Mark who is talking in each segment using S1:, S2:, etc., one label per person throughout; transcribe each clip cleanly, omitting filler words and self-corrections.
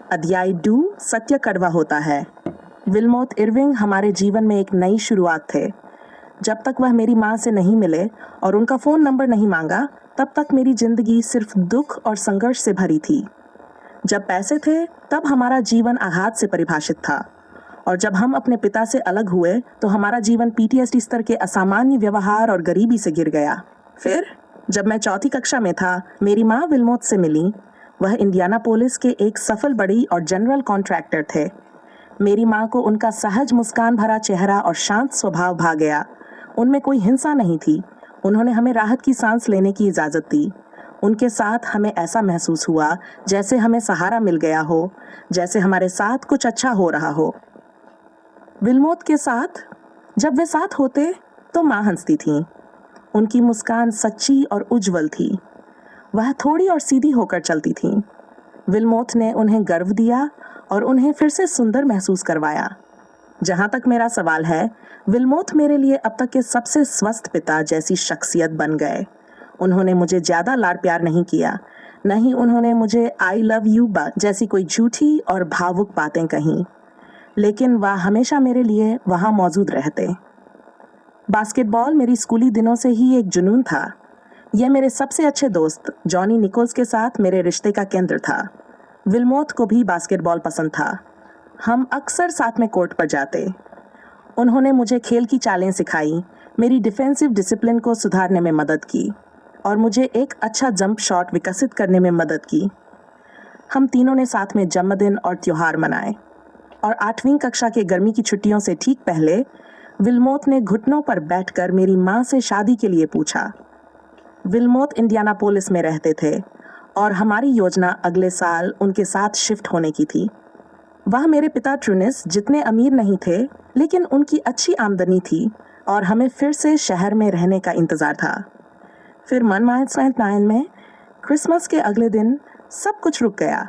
S1: अध्याय 2 सत्य कड़वा होता है। विल्मोथ इरविंग हमारे जीवन में एक नई शुरुआत थे। जब तक वह मेरी माँ से नहीं मिले और उनका फ़ोन नंबर नहीं मांगा, तब तक मेरी ज़िंदगी सिर्फ दुख और संघर्ष से भरी थी। जब पैसे थे, तब हमारा जीवन आघात से परिभाषित था, और जब हम अपने पिता से अलग हुए, तो हमारा जीवन पीटीएसडी स्तर के असामान्य व्यवहार और गरीबी से गिर गया। फिर जब मैं चौथी कक्षा में था, मेरी माँ विल्मोथ से मिली। वह इंडियानापोलिस के एक सफल बड़ी और जनरल कॉन्ट्रैक्टर थे। मेरी माँ को उनका सहज मुस्कान भरा चेहरा और शांत स्वभाव भा गया। उनमें कोई हिंसा नहीं थी। उन्होंने हमें राहत की सांस लेने की इजाज़त दी। उनके साथ हमें ऐसा महसूस हुआ जैसे हमें सहारा मिल गया हो, जैसे हमारे साथ कुछ अच्छा हो रहा हो। विल्मोथ के साथ जब वे साथ होते तो माँ हंसती थीं। उनकी मुस्कान सच्ची और उज्जवल थी। वह थोड़ी और सीधी होकर चलती थीं। विल्मोथ ने उन्हें गर्व दिया और उन्हें फिर से सुंदर महसूस करवाया। जहाँ तक मेरा सवाल है, विल्मोथ मेरे लिए अब तक के सबसे स्वस्थ पिता जैसी शख्सियत बन गए। उन्होंने मुझे ज़्यादा लाड प्यार नहीं किया, न ही उन्होंने मुझे आई लव यू जैसी कोई झूठी और भावुक बातें कहीं, लेकिन वह हमेशा मेरे लिए वहाँ मौजूद रहते। बास्केटबॉल मेरी स्कूली दिनों से ही एक जुनून था। यह मेरे सबसे अच्छे दोस्त जॉनी निकोल्स के साथ मेरे रिश्ते का केंद्र था। विल्मोथ को भी बास्केटबॉल पसंद था। हम अक्सर साथ में कोर्ट पर जाते। उन्होंने मुझे खेल की चालें सिखाई, मेरी डिफेंसिव डिसिप्लिन को सुधारने में मदद की और मुझे एक अच्छा जंप शॉट विकसित करने में मदद की। हम तीनों ने साथ में जन्मदिन और त्योहार मनाए, और 8वीं कक्षा के गर्मी की छुट्टियों से ठीक पहले विल्मोथ ने घुटनों पर बैठकर मेरी माँ से शादी के लिए पूछा। विल्मोथ इंडियानापोलिस में रहते थे और हमारी योजना अगले साल उनके साथ शिफ्ट होने की थी। वह मेरे पिता ट्रूनिस जितने अमीर नहीं थे, लेकिन उनकी अच्छी आमदनी थी और हमें फिर से शहर में रहने का इंतज़ार था। फिर 1999 में क्रिसमस के अगले दिन सब कुछ रुक गया।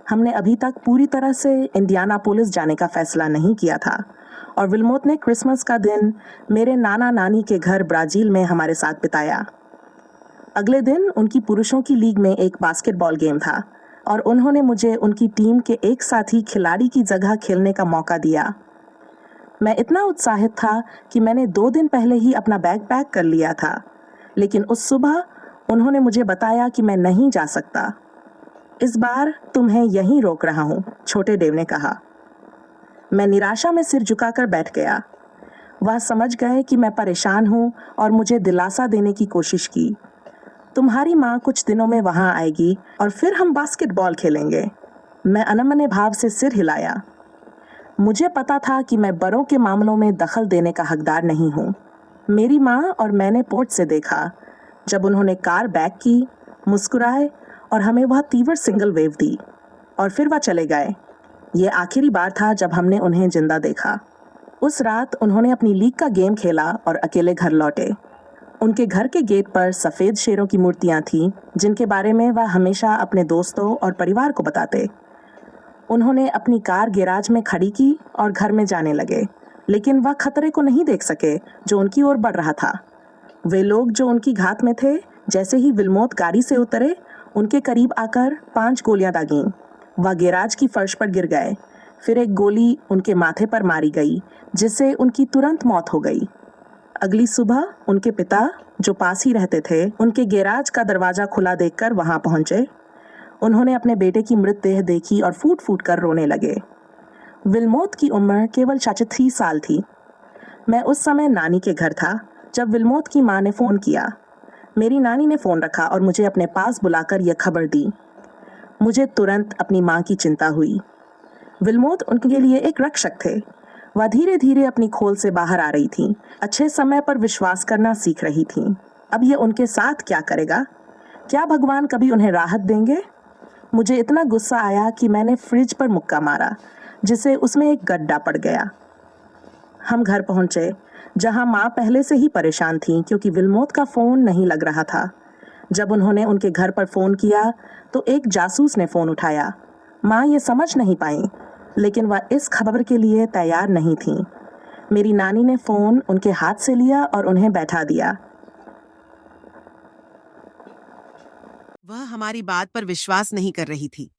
S1: हमने अभी तक पूरी तरह से इंडियानापोलिस जाने का फैसला नहीं किया था, और विल्मोथ ने क्रिसमस का दिन मेरे नाना नानी के घर ब्राज़ील में हमारे साथ बिताया। अगले दिन उनकी पुरुषों की लीग में एक बास्केटबॉल गेम था, और उन्होंने मुझे उनकी टीम के एक साथी खिलाड़ी की जगह खेलने का मौका दिया। मैं इतना उत्साहित था कि मैंने 2 दिन पहले ही अपना बैग पैक कर लिया था, लेकिन उस सुबह उन्होंने मुझे बताया कि मैं नहीं जा सकता। इस बार तुम्हें यहीं रोक रहा हूँ, छोटे डेव ने कहा। मैं निराशा में सिर झुकाकर बैठ गया। वह समझ गए कि मैं परेशान हूँ और मुझे दिलासा देने की कोशिश की। तुम्हारी माँ कुछ दिनों में वहाँ आएगी और फिर हम बास्केटबॉल खेलेंगे। मैं अनमने भाव से सिर हिलाया। मुझे पता था कि मैं बड़ों के मामलों में दखल देने का हकदार नहीं हूँ। मेरी माँ और मैंने पोर्च से देखा जब उन्होंने कार बैक की, मुस्कुराए और हमें वह तीव्र सिंगल वेव दी, और फिर वह चले गए। ये आखिरी बार था जब हमने उन्हें जिंदा देखा। उस रात उन्होंने अपनी लीग का गेम खेला और अकेले घर लौटे। उनके घर के गेट पर सफ़ेद शेरों की मूर्तियां थीं, जिनके बारे में वह हमेशा अपने दोस्तों और परिवार को बताते। उन्होंने अपनी कार गैराज में खड़ी की और घर में जाने लगे, लेकिन वह खतरे को नहीं देख सके जो उनकी ओर बढ़ रहा था। वे लोग जो उनकी घात में थे, जैसे ही विल्मोथ गाड़ी से उतरे, उनके करीब आकर 5 गोलियां दागीं। वह गैराज की फर्श पर गिर गए। फिर एक गोली उनके माथे पर मारी गई, जिससे उनकी तुरंत मौत हो गई। अगली सुबह उनके पिता, जो पास ही रहते थे, उनके गैराज का दरवाजा खुला देखकर वहां पहुंचे। उन्होंने अपने बेटे की मृतदेह देखी और फूट फूट कर रोने लगे। विल्मोथ की उम्र केवल 33 साल थी। मैं उस समय नानी के घर था जब विल्मोथ की माँ ने फ़ोन किया। मेरी नानी ने फ़ोन रखा और मुझे अपने पास बुलाकर यह खबर दी। मुझे तुरंत अपनी माँ की चिंता हुई। विल्मोथ उनके लिए एक रक्षक थे। वह धीरे धीरे अपनी खोल से बाहर आ रही थी, अच्छे समय पर विश्वास करना सीख रही थी। अब ये उनके साथ क्या करेगा? क्या भगवान कभी उन्हें राहत देंगे? मुझे इतना गुस्सा आया कि मैंने फ्रिज पर मुक्का मारा, जिससे उसमें एक गड्ढा पड़ गया। हम घर पहुंचे, जहां माँ पहले से ही परेशान थी क्योंकि विल्मोथ का फ़ोन नहीं लग रहा था। जब उन्होंने उनके घर पर फ़ोन किया तो एक जासूस ने फ़ोन उठाया। माँ ये समझ नहीं पाई, लेकिन वह इस खबर के लिए तैयार नहीं थी। मेरी नानी ने फ़ोन उनके हाथ से लिया और उन्हें बैठा दिया।
S2: वह हमारी बात पर विश्वास नहीं कर रही थी।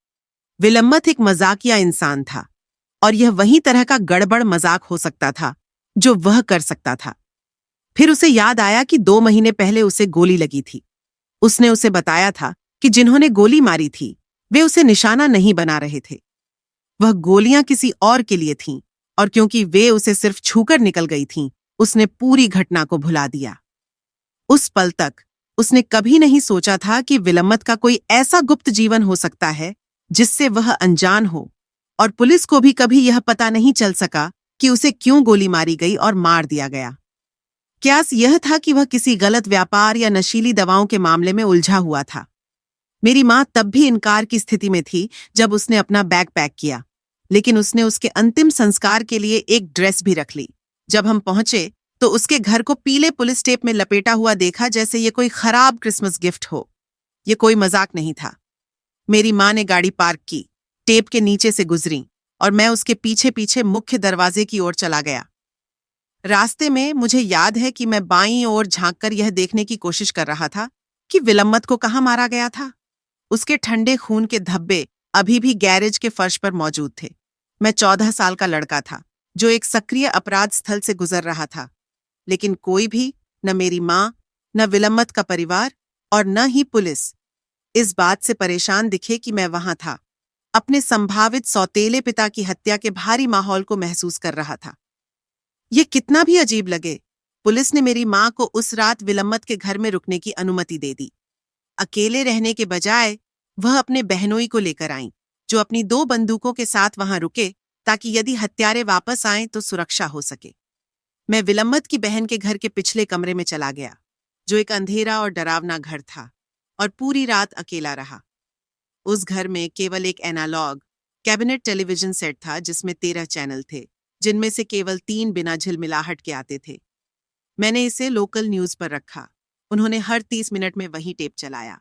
S2: विलम्मत एक मजाकिया इंसान था और यह वही तरह का गड़बड़ मजाक हो सकता था जो वह कर सकता था। फिर उसे याद आया कि 2 महीने पहले उसे गोली लगी थी। उसने उसे बताया था कि जिन्होंने गोली मारी थी वे उसे निशाना नहीं बना रहे थे। वह गोलियां किसी और के लिए थीं और क्योंकि वे उसे सिर्फ छूकर निकल गई थीं, उसने पूरी घटना को भुला दिया। उस पल तक उसने कभी नहीं सोचा था कि विलम्मत का कोई ऐसा गुप्त जीवन हो सकता है जिससे वह अनजान हो, और पुलिस को भी कभी यह पता नहीं चल सका कि उसे क्यों गोली मारी गई और मार दिया गया। क्यास यह था कि वह किसी गलत व्यापार या नशीली दवाओं के मामले में उलझा हुआ था। मेरी माँ तब भी इनकार की स्थिति में थी जब उसने अपना बैग पैक किया, लेकिन उसने उसके अंतिम संस्कार के लिए एक ड्रेस भी रख ली। जब हम पहुंचे तो उसके घर को पीले पुलिस टेप में लपेटा हुआ देखा, जैसे ये कोई खराब क्रिसमस गिफ्ट हो। ये कोई मजाक नहीं था। मेरी माँ ने गाड़ी पार्क की, टेप के नीचे से गुजरी और मैं उसके पीछे पीछे मुख्य दरवाजे की ओर चला गया। रास्ते में मुझे याद है कि मैं बाईं ओर झांककर यह देखने की कोशिश कर रहा था कि विलम्मत को कहाँ मारा गया था। उसके ठंडे खून के धब्बे अभी भी गैरेज के फर्श पर मौजूद थे। मैं 14 साल का लड़का था जो एक सक्रिय अपराध स्थल से गुजर रहा था, लेकिन कोई भी, न मेरी माँ, न विलम्मत का परिवार और न ही पुलिस, इस बात से परेशान दिखे कि मैं वहां था। अपने संभावित सौतेले पिता की हत्या के भारी माहौल को महसूस कर रहा था। यह कितना भी अजीब लगे, पुलिस ने मेरी माँ को उस रात विलम्मत के घर में रुकने की अनुमति दे दी। अकेले रहने के बजाय वह अपने बहनोई को लेकर आईं, जो अपनी 2 बंदूकों के साथ वहां रुके ताकि यदि हत्यारे वापस आएं तो सुरक्षा हो सके। मैं विलम्मत की बहन के घर के पिछले कमरे में चला गया, जो एक अंधेरा और डरावना घर था, और पूरी रात अकेला रहा। उस घर में केवल एक एनालॉग कैबिनेट टेलीविजन सेट था जिसमें 13 चैनल थे, जिनमें से केवल 3 बिना झिलमिलाहट के आते थे। मैंने इसे लोकल न्यूज पर रखा। उन्होंने हर 30 मिनट में वही टेप चलाया,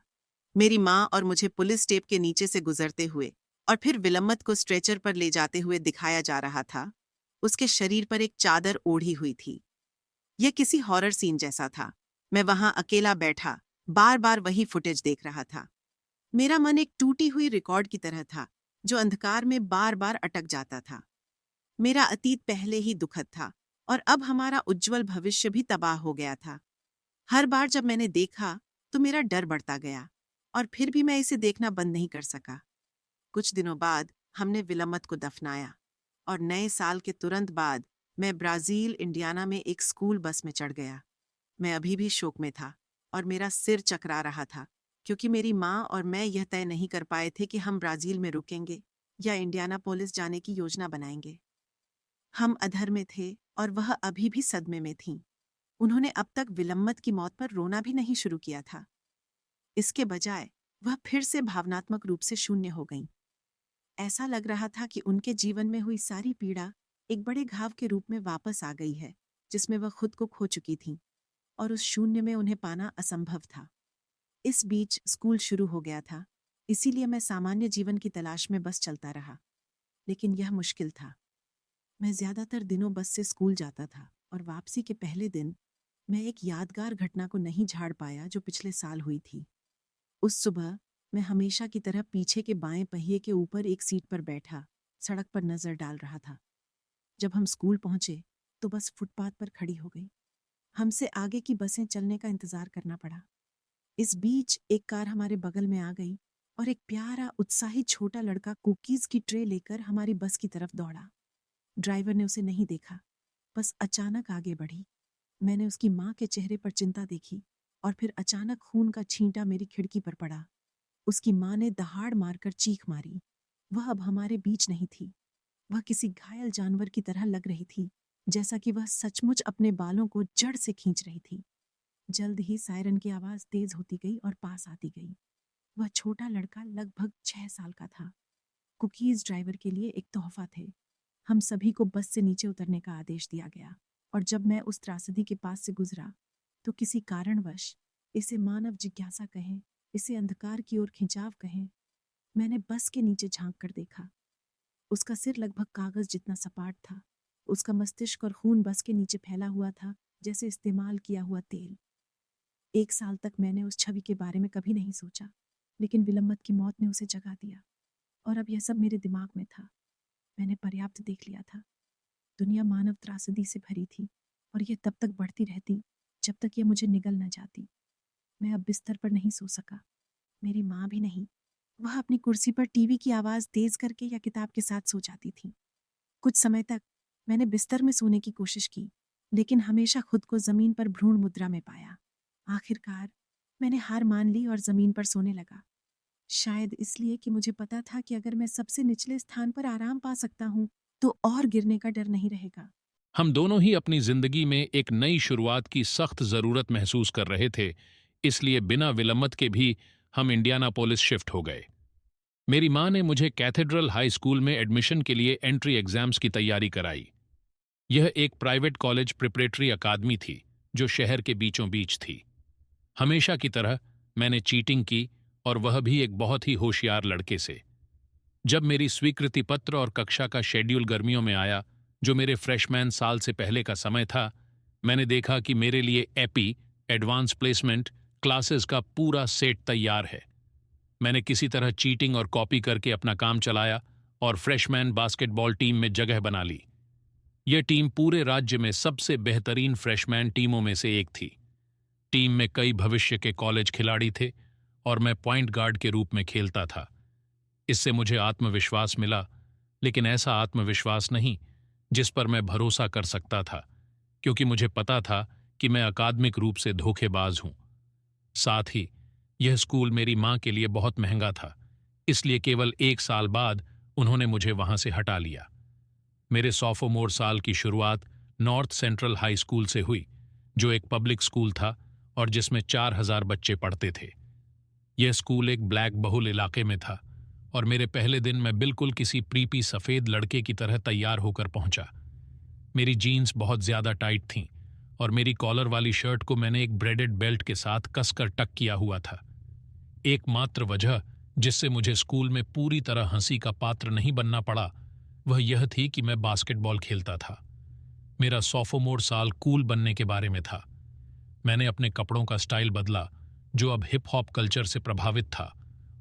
S2: मेरी माँ और मुझे पुलिस टेप के नीचे से गुजरते हुए और फिर विलम्मत को स्ट्रेचर पर ले जाते हुए दिखाया जा रहा था। उसके शरीर पर एक चादर ओढ़ी हुई थी। यह किसी हॉरर सीन जैसा था। मैं वहां अकेला बैठा बार बार वही फुटेज देख रहा था। मेरा मन एक टूटी हुई रिकॉर्ड की तरह था जो अंधकार में बार बार अटक जाता था। मेरा अतीत पहले ही दुखद था और अब हमारा उज्जवल भविष्य भी तबाह हो गया था। हर बार जब मैंने देखा तो मेरा डर बढ़ता गया, और फिर भी मैं इसे देखना बंद नहीं कर सका। कुछ दिनों बाद हमने विलम्मत को दफनाया और नए साल के तुरंत बाद मैं ब्राजील इंडियाना में एक स्कूल बस में चढ़ गया। मैं अभी भी शोक में था और मेरा सिर चकरा रहा था, क्योंकि मेरी माँ और मैं यह तय नहीं कर पाए थे कि हम ब्राजील में रुकेंगे या इंडियानापोलिस जाने की योजना बनाएंगे। हम अधर में थे और वह अभी भी सदमे में थीं। उन्होंने अब तक विलम्मत की मौत पर रोना भी नहीं शुरू किया था। इसके बजाय वह फिर से भावनात्मक रूप से शून्य हो गईं। ऐसा लग रहा था कि उनके जीवन में हुई सारी पीड़ा एक बड़े घाव के रूप में वापस आ गई है, जिसमें वह खुद को खो चुकी थीं, और उस शून्य में उन्हें पाना असंभव था। इस बीच स्कूल शुरू हो गया था, इसीलिए मैं सामान्य जीवन की तलाश में बस चलता रहा, लेकिन यह मुश्किल था। मैं ज्यादातर दिनों बस से स्कूल जाता था और वापसी के पहले दिन मैं एक यादगार घटना को नहीं झाड़ पाया जो पिछले साल हुई थी। उस सुबह मैं हमेशा की तरह पीछे के बाएं पहिए के ऊपर एक सीट पर बैठा सड़क पर नजर डाल रहा था। जब हम स्कूल पहुंचे तो बस फुटपाथ पर खड़ी हो गई। हमसे आगे की बसें चलने का इंतजार करना पड़ा। इस बीच एक कार हमारे बगल में आ गई और एक प्यारा उत्साही छोटा लड़का कुकीज की ट्रे लेकर हमारी बस की तरफ दौड़ा। ड्राइवर ने उसे नहीं देखा, बस अचानक आगे बढ़ी। मैंने उसकी माँ के चेहरे पर चिंता देखी और फिर अचानक खून का छींटा मेरी खिड़की पर पड़ा। उसकी माँ ने दहाड़ मारकर चीख मारी। वह अब हमारे बीच नहीं थी। वह किसी घायल जानवर की तरह लग रही थी, जैसा कि वह सचमुच अपने बालों को जड़ से खींच रही थी। जल्द ही सायरन की आवाज तेज होती गई और पास आती गई। वह छोटा लड़का लगभग 6 साल का था। कुकीज ड्राइवर के लिए एक तोहफा थे। हम सभी को बस से नीचे उतरने का आदेश दिया गया, और जब मैं उस त्रासदी के पास से गुजरा तो किसी कारणवश, इसे मानव जिज्ञासा कहें, इसे अंधकार की ओर खिंचाव कहें, मैंने बस के नीचे झांक कर देखा। उसका सिर लगभग कागज जितना सपाट था। उसका मस्तिष्क और खून बस के नीचे फैला हुआ था, जैसे इस्तेमाल किया हुआ तेल। 1 साल तक मैंने उस छवि के बारे में कभी नहीं सोचा, लेकिन विलम्मत की मौत ने उसे जगा दिया।
S3: और अब यह सब मेरे दिमाग में था। मैंने पर्याप्त देख लिया था। दुनिया मानव त्रासदी से भरी थी और यह तब तक बढ़ती रहती जब तक यह मुझे निगल न जाती। मैं अब बिस्तर पर नहीं सो सका, मेरी माँ भी नहीं। वह अपनी कुर्सी पर टीवी की आवाज़ तेज करके या किताब के साथ सो जाती थी। कुछ समय तक मैंने बिस्तर में सोने की कोशिश की, लेकिन हमेशा खुद को जमीन पर भ्रूण मुद्रा में पाया। आखिरकार मैंने हार मान ली और जमीन पर सोने लगा। शायद इसलिए कि मुझे पता था कि अगर मैं सबसे निचले स्थान पर आराम पा सकता हूँ तो और गिरने का डर नहीं रहेगा।
S4: हम दोनों ही अपनी जिंदगी में एक नई शुरुआत की सख्त जरूरत महसूस कर रहे थे, इसलिए बिना विलंब के भी हम इंडियानापोलिस शिफ्ट हो गए। मेरी माँ ने मुझे कैथेड्रल हाई स्कूल में एडमिशन के लिए एंट्री एग्जाम्स की तैयारी कराई। यह एक प्राइवेट कॉलेज प्रिपरेटरी अकादमी थी जो शहर के बीचों बीच थी। हमेशा की तरह मैंने चीटिंग की, और वह भी एक बहुत ही होशियार लड़के से। जब मेरी स्वीकृति पत्र और कक्षा का शेड्यूल गर्मियों में आया, जो मेरे फ्रेशमैन साल से पहले का समय था, मैंने देखा कि मेरे लिए एपी एडवांस प्लेसमेंट क्लासेस का पूरा सेट तैयार है। मैंने किसी तरह चीटिंग और कॉपी करके अपना काम चलाया और फ्रेशमैन बास्केटबॉल टीम में जगह बना ली। यह टीम पूरे राज्य में सबसे बेहतरीन फ्रेशमैन टीमों में से एक थी। टीम में कई भविष्य के कॉलेज खिलाड़ी थे और मैं पॉइंट गार्ड के रूप में खेलता था। इससे मुझे आत्मविश्वास मिला, लेकिन ऐसा आत्मविश्वास नहीं जिस पर मैं भरोसा कर सकता था, क्योंकि मुझे पता था कि मैं अकादमिक रूप से धोखेबाज हूं। साथ ही यह स्कूल मेरी मां के लिए बहुत महंगा था, इसलिए केवल 1 साल बाद उन्होंने मुझे वहां से हटा लिया। मेरे सोफोमोर साल की शुरुआत नॉर्थ सेंट्रल हाई स्कूल से हुई, जो एक पब्लिक स्कूल था और जिसमें 4000 बच्चे पढ़ते थे। यह स्कूल एक ब्लैक बहुल इलाके में था और मेरे पहले दिन मैं बिल्कुल किसी प्रीपी सफेद लड़के की तरह तैयार होकर पहुंचा। मेरी जीन्स बहुत ज्यादा टाइट थीं और मेरी कॉलर वाली शर्ट को मैंने एक ब्रेडेड बेल्ट के साथ कसकर टक किया हुआ था। एकमात्र वजह जिससे मुझे स्कूल में पूरी तरह हंसी का पात्र नहीं बनना पड़ा, वह यह थी कि मैं बास्केटबॉल खेलता था। मेरा सोफोमोर साल कूल बनने के बारे में था। मैंने अपने कपड़ों का स्टाइल बदला, जो अब हिप हॉप कल्चर से प्रभावित था,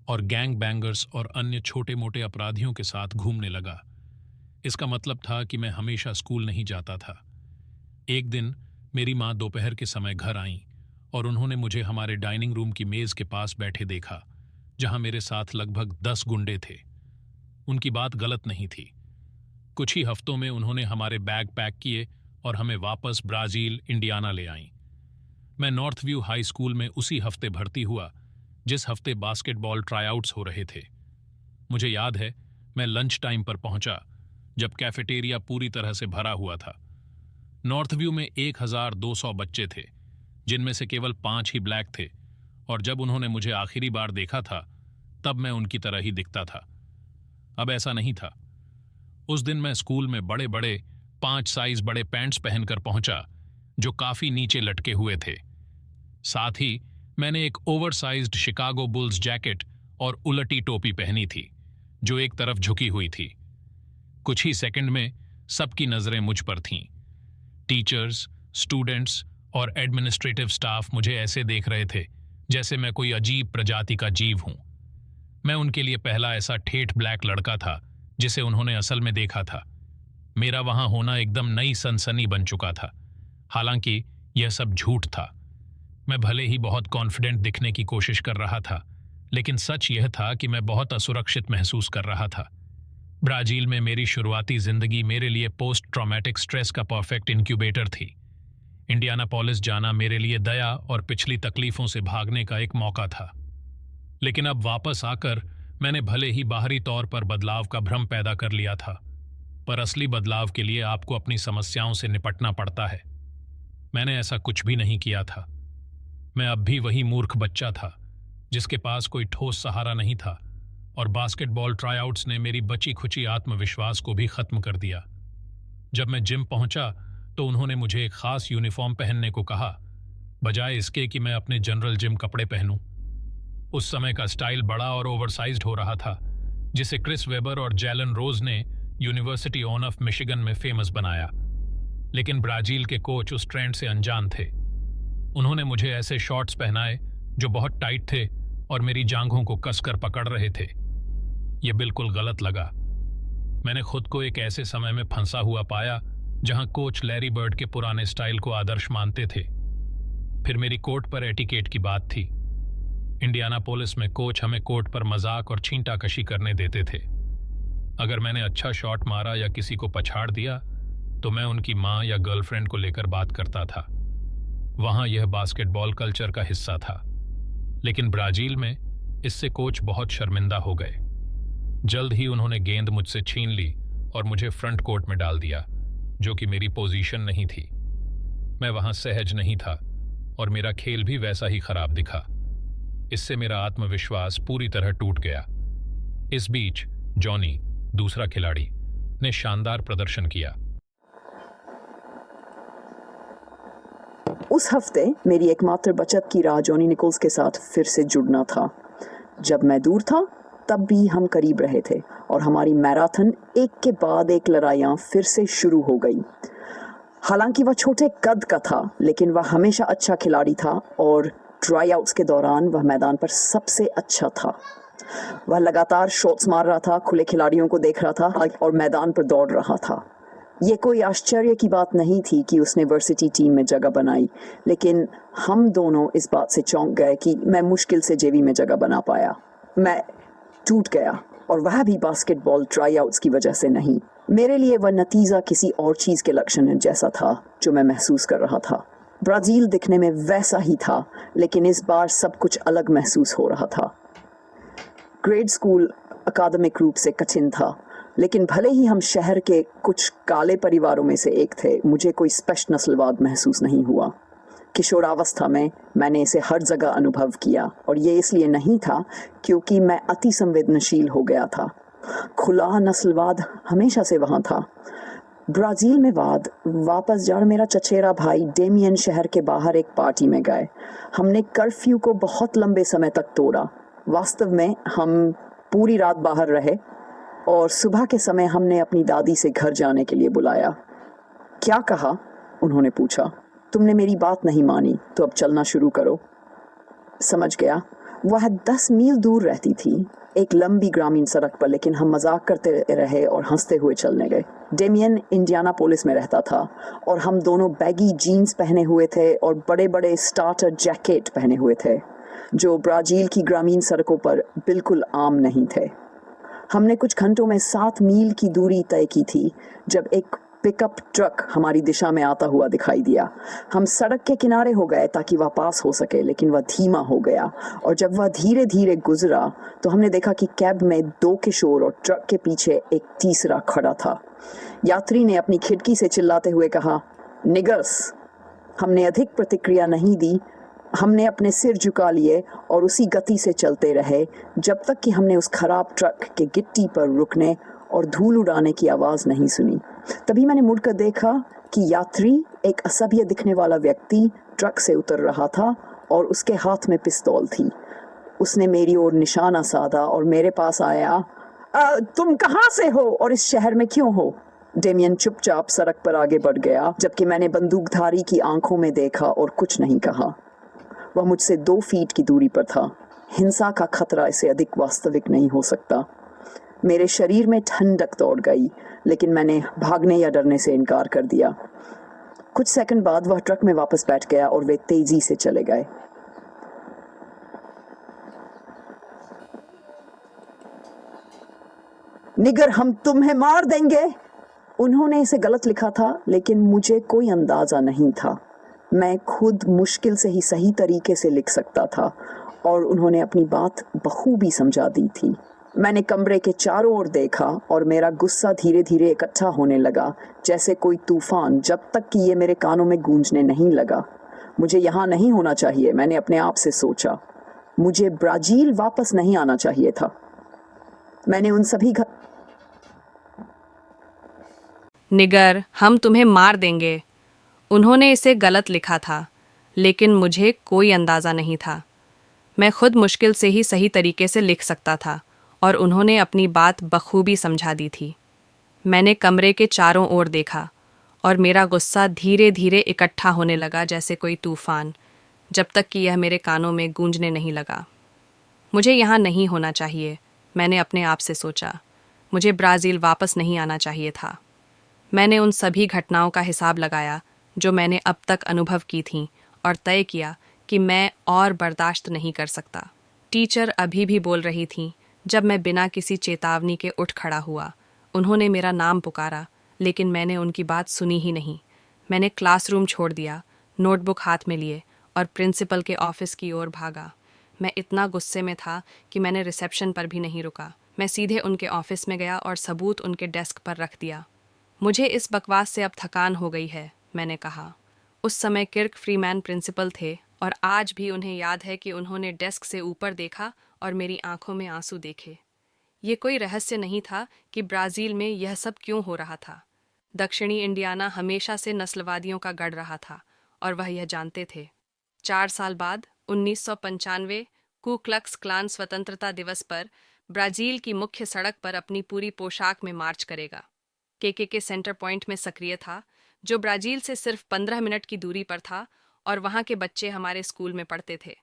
S4: और गैंग बैंगर्स और अन्य छोटे मोटे अपराधियों के साथ घूमने लगा। इसका मतलब था कि मैं हमेशा स्कूल नहीं जाता था। एक दिन मेरी माँ दोपहर के समय घर आईं और उन्होंने मुझे हमारे डाइनिंग रूम की मेज के पास बैठे देखा, जहां मेरे साथ लगभग 10 गुंडे थे। उनकी बात गलत नहीं थी। कुछ ही हफ्तों में उन्होंने हमारे बैग पैक किए और हमें वापस ब्राजील, इंडियाना ले आईं। मैं नॉर्थ व्यू हाई स्कूल में उसी हफ्ते भर्ती हुआ जिस हफ्ते बास्केटबॉल ट्राईआउट्स हो रहे थे। मुझे याद है, मैं लंच टाइम पर पहुंचा जब कैफेटेरिया पूरी तरह से भरा हुआ था। नॉर्थ व्यू में 1200 बच्चे थे, जिनमें से केवल 5 ही ब्लैक थे, और जब उन्होंने मुझे आखिरी बार देखा था तब मैं उनकी तरह ही दिखता था। अब ऐसा नहीं था। उस दिन मैं स्कूल में बड़े बड़े 5 साइज बड़े पैंट्स पहनकर पहुंचा, जो काफी नीचे लटके हुए थे। साथ ही मैंने एक ओवरसाइज्ड शिकागो बुल्स जैकेट और उलटी टोपी पहनी थी, जो एक तरफ झुकी हुई थी। कुछ ही सेकंड में सबकी नजरें मुझ पर थीं। टीचर्स, स्टूडेंट्स और एडमिनिस्ट्रेटिव स्टाफ मुझे ऐसे देख रहे थे जैसे मैं कोई अजीब प्रजाति का जीव हूं। मैं उनके लिए पहला ऐसा ठेठ ब्लैक लड़का था जिसे उन्होंने असल में देखा था। मेरा वहां होना एकदम नई सनसनी बन चुका था। हालांकि यह सब झूठ था। मैं भले ही बहुत कॉन्फिडेंट दिखने की कोशिश कर रहा था, लेकिन सच यह था कि मैं बहुत असुरक्षित महसूस कर रहा था। ब्राजील में मेरी शुरुआती जिंदगी मेरे लिए पोस्ट ट्रॉमेटिक स्ट्रेस का परफेक्ट इंक्यूबेटर थी। इंडियानापोलिस जाना मेरे लिए दया और पिछली तकलीफों से भागने का एक मौका था। लेकिन अब वापस आकर मैंने भले ही बाहरी तौर पर बदलाव का भ्रम पैदा कर लिया था, पर असली बदलाव के लिए आपको अपनी समस्याओं से निपटना पड़ता है। मैंने ऐसा कुछ भी नहीं किया था। मैं अब भी वही मूर्ख बच्चा था जिसके पास कोई ठोस सहारा नहीं था, और बास्केटबॉल ट्राईआउट्स ने मेरी बची खुची आत्मविश्वास को भी खत्म कर दिया। जब मैं जिम पहुंचा तो उन्होंने मुझे एक खास यूनिफॉर्म पहनने को कहा, बजाय इसके कि मैं अपने जनरल जिम कपड़े पहनूं। उस समय का स्टाइल बड़ा और ओवरसाइज्ड हो रहा था, जिसे क्रिस वेबर और जैलन रोज ने यूनिवर्सिटी ऑफ मिशिगन में फेमस बनाया। लेकिन ब्राजील के कोच उस ट्रेंड से अनजान थे। उन्होंने मुझे ऐसे शॉर्ट्स पहनाए जो बहुत टाइट थे और मेरी जांघों को कसकर पकड़ रहे थे। यह बिल्कुल गलत लगा। मैंने खुद को एक ऐसे समय में फंसा हुआ पाया जहां कोच लैरी बर्ड के पुराने स्टाइल को आदर्श मानते थे। फिर मेरी कोर्ट पर एटिकेट की बात थी। इंडियानापोलिस में कोच हमें कोर्ट पर मजाक और छींटाकशी करने देते थे। अगर मैंने अच्छा शॉट मारा या किसी को पछाड़ दिया तो मैं उनकी माँ या गर्लफ्रेंड को लेकर बात करता था। वहां यह बास्केटबॉल कल्चर का हिस्सा था। लेकिन ब्राजील में इससे कोच बहुत शर्मिंदा हो गए। जल्द ही उन्होंने गेंद मुझसे छीन ली और मुझे फ्रंट कोर्ट में डाल दिया, जो कि मेरी पोजीशन नहीं थी। मैं वहां सहज नहीं था और मेरा खेल भी वैसा ही खराब दिखा। इससे मेरा आत्मविश्वास पूरी तरह टूट गया। इस बीच जॉनी, दूसरा खिलाड़ी, ने शानदार प्रदर्शन किया।
S5: उस हफ्ते मेरी एकमात्र बचत की राह जॉनी निकोल्स के साथ फिर से जुड़ना था। जब मैं दूर था तब भी हम करीब रहे थे और हमारी मैराथन एक के बाद एक लड़ाइयाँ फिर से शुरू हो गई। हालांकि वह छोटे कद का था, लेकिन वह हमेशा अच्छा खिलाड़ी था और ट्राई आउट्स के दौरान वह मैदान पर सबसे अच्छा था। वह लगातार शॉट्स मार रहा था, खुले खिलाड़ियों को देख रहा था और मैदान पर दौड़ रहा था। ये कोई आश्चर्य की बात नहीं थी कि उसने वर्सिटी टीम में जगह बनाई, लेकिन हम दोनों इस बात से चौंक गए कि मैं मुश्किल से जेवी में जगह बना पाया। मैं टूट गया, और वह भी बास्केटबॉल ट्राई आउट्स की वजह से नहीं। मेरे लिए वह नतीजा किसी और चीज के लक्षण जैसा था जो मैं महसूस कर रहा था। ब्राजील दिखने में वैसा ही था, लेकिन इस बार सब कुछ अलग महसूस हो रहा था। ग्रेड स्कूल अकादमिक रूप से कठिन था, लेकिन भले ही हम शहर के कुछ काले परिवारों में से एक थे, मुझे कोई स्पष्ट नस्लवाद महसूस नहीं हुआ। किशोरावस्था में मैंने इसे हर जगह अनुभव किया, और ये इसलिए नहीं था क्योंकि मैं अति संवेदनशील हो गया था। खुला नस्लवाद हमेशा से वहाँ था। ब्राजील में वापस जाकर मेरा चचेरा भाई डेमियन शहर के बाहर एक पार्टी में गए। हमने कर्फ्यू को बहुत लंबे समय तक तोड़ा। वास्तव में हम पूरी रात बाहर रहे और सुबह के समय हमने अपनी दादी से घर जाने के लिए बुलाया। क्या कहा? उन्होंने पूछा। तुमने मेरी बात नहीं मानी, तो अब चलना शुरू करो। समझ गया। वह 10 मील दूर रहती थी, एक लंबी ग्रामीण सड़क पर, लेकिन हम मजाक करते रहे और हंसते हुए चलने गए। डेमियन इंडियानापोलिस में रहता था और हम दोनों बैगी जीन्स पहने हुए थे और बड़े बड़े स्टार्टर जैकेट पहने हुए थे, जो ब्राजील की ग्रामीण सड़कों पर बिल्कुल आम नहीं थे। हमने कुछ घंटों में 7 मील की दूरी तय की थी जब एक पिकअप ट्रक हमारी दिशा में आता हुआ दिखाई दिया। हम सड़क के किनारे हो गए ताकि वह पास हो सके, लेकिन वह धीमा हो गया, और जब वह धीरे धीरे गुजरा तो हमने देखा कि कैब में 2 किशोर और ट्रक के पीछे एक तीसरा खड़ा था। यात्री ने अपनी खिड़की से चिल्लाते हुए कहा, निगर्स। हमने अधिक प्रतिक्रिया नहीं दी। हमने अपने सिर झुका लिए और उसी गति से चलते रहे जब तक कि हमने उस खराब ट्रक के गिट्टी पर रुकने और धूल उड़ाने की आवाज़ नहीं सुनी। तभी मैंने मुड़कर देखा कि यात्री, एक असभ्य दिखने वाला व्यक्ति, ट्रक से उतर रहा था और उसके हाथ में पिस्तौल थी। उसने मेरी ओर निशाना साधा और मेरे पास आया। तुम कहाँ से हो और इस शहर में क्यों हो? डेमियन चुपचाप सड़क पर आगे बढ़ गया, जबकि मैंने बंदूकधारी की आंखों में देखा और कुछ नहीं कहा। वह मुझसे 2 फीट की दूरी पर था। हिंसा का खतरा इससे अधिक वास्तविक नहीं हो सकता। मेरे शरीर में ठंडक दौड़ गई, लेकिन मैंने भागने या डरने से इनकार कर दिया। कुछ सेकंड बाद वह ट्रक में वापस बैठ गया और वे तेजी से चले गए। निगर, हम तुम्हें मार देंगे। उन्होंने इसे गलत लिखा था, लेकिन मुझे कोई अंदाजा नहीं था। मैं खुद मुश्किल से ही सही तरीके से लिख सकता था और उन्होंने अपनी बात बखूबी समझा दी थी। मैंने कमरे के चारों ओर देखा और मेरा गुस्सा धीरे धीरे इकट्ठा होने लगा, जैसे कोई तूफान, जब तक कि ये मेरे कानों में गूंजने नहीं लगा। मुझे यहाँ नहीं होना चाहिए, मैंने अपने आप से सोचा। मुझे ब्राजील वापस नहीं आना चाहिए था। मैंने उन सभी
S6: निगर, हम तुम्हें मार देंगे। उन्होंने इसे गलत लिखा था, लेकिन मुझे कोई अंदाज़ा नहीं था। मैं खुद मुश्किल से ही सही तरीके से लिख सकता था और उन्होंने अपनी बात बखूबी समझा दी थी। मैंने कमरे के चारों ओर देखा और मेरा गुस्सा धीरे धीरे इकट्ठा होने लगा, जैसे कोई तूफान, जब तक कि यह मेरे कानों में गूंजने नहीं लगा। मुझे यहाँ नहीं होना चाहिए, मैंने अपने आप से सोचा। मुझे ब्राज़ील वापस नहीं आना चाहिए था। मैंने उन सभी घटनाओं का हिसाब लगाया जो मैंने अब तक अनुभव की थीं और तय किया कि मैं और बर्दाश्त नहीं कर सकता। टीचर अभी भी बोल रही थीं जब मैं बिना किसी चेतावनी के उठ खड़ा हुआ। उन्होंने मेरा नाम पुकारा, लेकिन मैंने उनकी बात सुनी ही नहीं। मैंने क्लासरूम छोड़ दिया, नोटबुक हाथ में लिए और प्रिंसिपल के ऑफिस की ओर भागा। मैं इतना गुस्से में था कि मैंने रिसेप्शन पर भी नहीं रुका। मैं सीधे उनके ऑफिस में गया और सबूत उनके डेस्क पर रख दिया। मुझे इस बकवास से अब थकान हो गई है, मैंने कहा। उस समय किर्क फ्रीमैन प्रिंसिपल थे और आज भी उन्हें याद है कि उन्होंने डेस्क से ऊपर देखा और मेरी आंखों में आंसू देखे। ये कोई रहस्य नहीं था कि ब्राज़ील में यह सब क्यों हो रहा था। दक्षिणी इंडियाना हमेशा से नस्लवादियों का गढ़ रहा था और वह यह जानते थे। 4 साल बाद 1995 कू क्लक्स क्लान स्वतंत्रता दिवस पर ब्राज़ील की मुख्य सड़क पर अपनी पूरी पोशाक में मार्च करेगा। के सेंटर पॉइंट में सक्रिय था, जो ब्राज़ील से सिर्फ 15 मिनट की दूरी पर था, और वहाँ के बच्चे हमारे स्कूल में पढ़ते थे।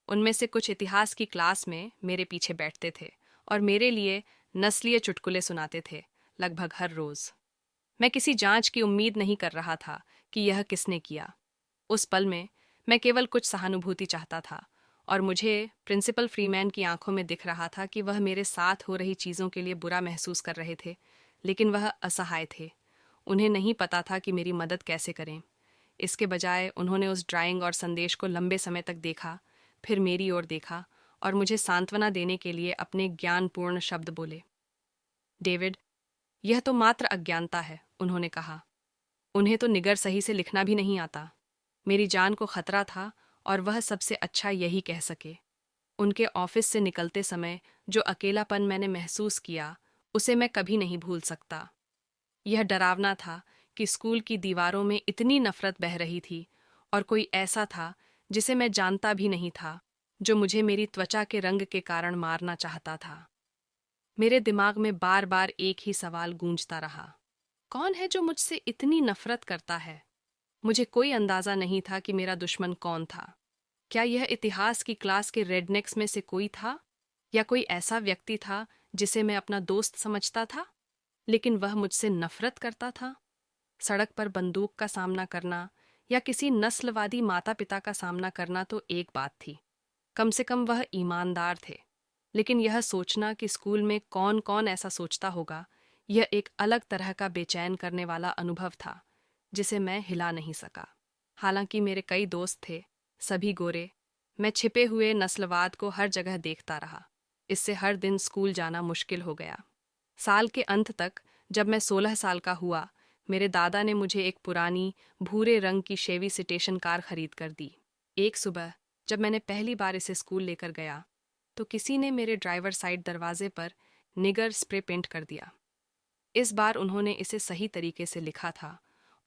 S6: उनमें से कुछ इतिहास की क्लास में मेरे पीछे बैठते थे और मेरे लिए नस्लीय चुटकुले सुनाते थे, लगभग हर रोज़। मैं किसी जांच की उम्मीद नहीं कर रहा था कि यह किसने किया। उस पल में मैं केवल कुछ सहानुभूति चाहता था और मुझे प्रिंसिपल फ्रीमैन की आंखों में दिख रहा था कि वह मेरे साथ हो रही चीज़ों के लिए बुरा महसूस कर रहे थे, लेकिन वह असहाय थे। उन्हें नहीं पता था कि मेरी मदद कैसे करें। इसके बजाय उन्होंने उस ड्राइंग और संदेश को लंबे समय तक देखा, फिर मेरी ओर देखा और मुझे सांत्वना देने के लिए अपने ज्ञानपूर्ण शब्द बोले। डेविड, यह तो मात्र अज्ञानता है, उन्होंने कहा। उन्हें तो निगर सही से लिखना भी नहीं आता। मेरी जान को खतरा था और वह सबसे अच्छा यही कह सके। उनके ऑफिस से निकलते समय जो अकेलापन मैंने महसूस किया, उसे मैं कभी नहीं भूल सकता। यह डरावना था कि स्कूल की दीवारों में इतनी नफरत बह रही थी और कोई ऐसा था जिसे मैं जानता भी नहीं था, जो मुझे मेरी त्वचा के रंग के कारण मारना चाहता था। मेरे दिमाग में बार बार एक ही सवाल गूंजता रहा, कौन है जो मुझसे इतनी नफरत करता है? मुझे कोई अंदाजा नहीं था कि मेरा दुश्मन कौन था। क्या यह इतिहास की क्लास के रेडनेक्स में से कोई था, या कोई ऐसा व्यक्ति था जिसे मैं अपना दोस्त समझता था, लेकिन वह मुझसे नफरत करता था? सड़क पर बंदूक का सामना करना या किसी नस्लवादी माता पिता का सामना करना तो एक बात थी, कम से कम वह ईमानदार थे। लेकिन यह सोचना कि स्कूल में कौन कौन ऐसा सोचता होगा, यह एक अलग तरह का बेचैन करने वाला अनुभव था जिसे मैं हिला नहीं सका। हालांकि मेरे कई दोस्त थे, सभी गोरे। मैं छिपे हुए नस्लवाद को हर जगह देखता रहा। इससे हर दिन स्कूल जाना मुश्किल हो गया। साल के अंत तक, जब मैं 16 साल का हुआ, मेरे दादा ने मुझे एक पुरानी भूरे रंग की शेवी सिटेशन कार खरीद कर दी। एक सुबह जब मैंने पहली बार इसे स्कूल लेकर गया, तो किसी ने मेरे ड्राइवर साइड दरवाजे पर निगर स्प्रे पेंट कर दिया। इस बार उन्होंने इसे सही तरीके से लिखा था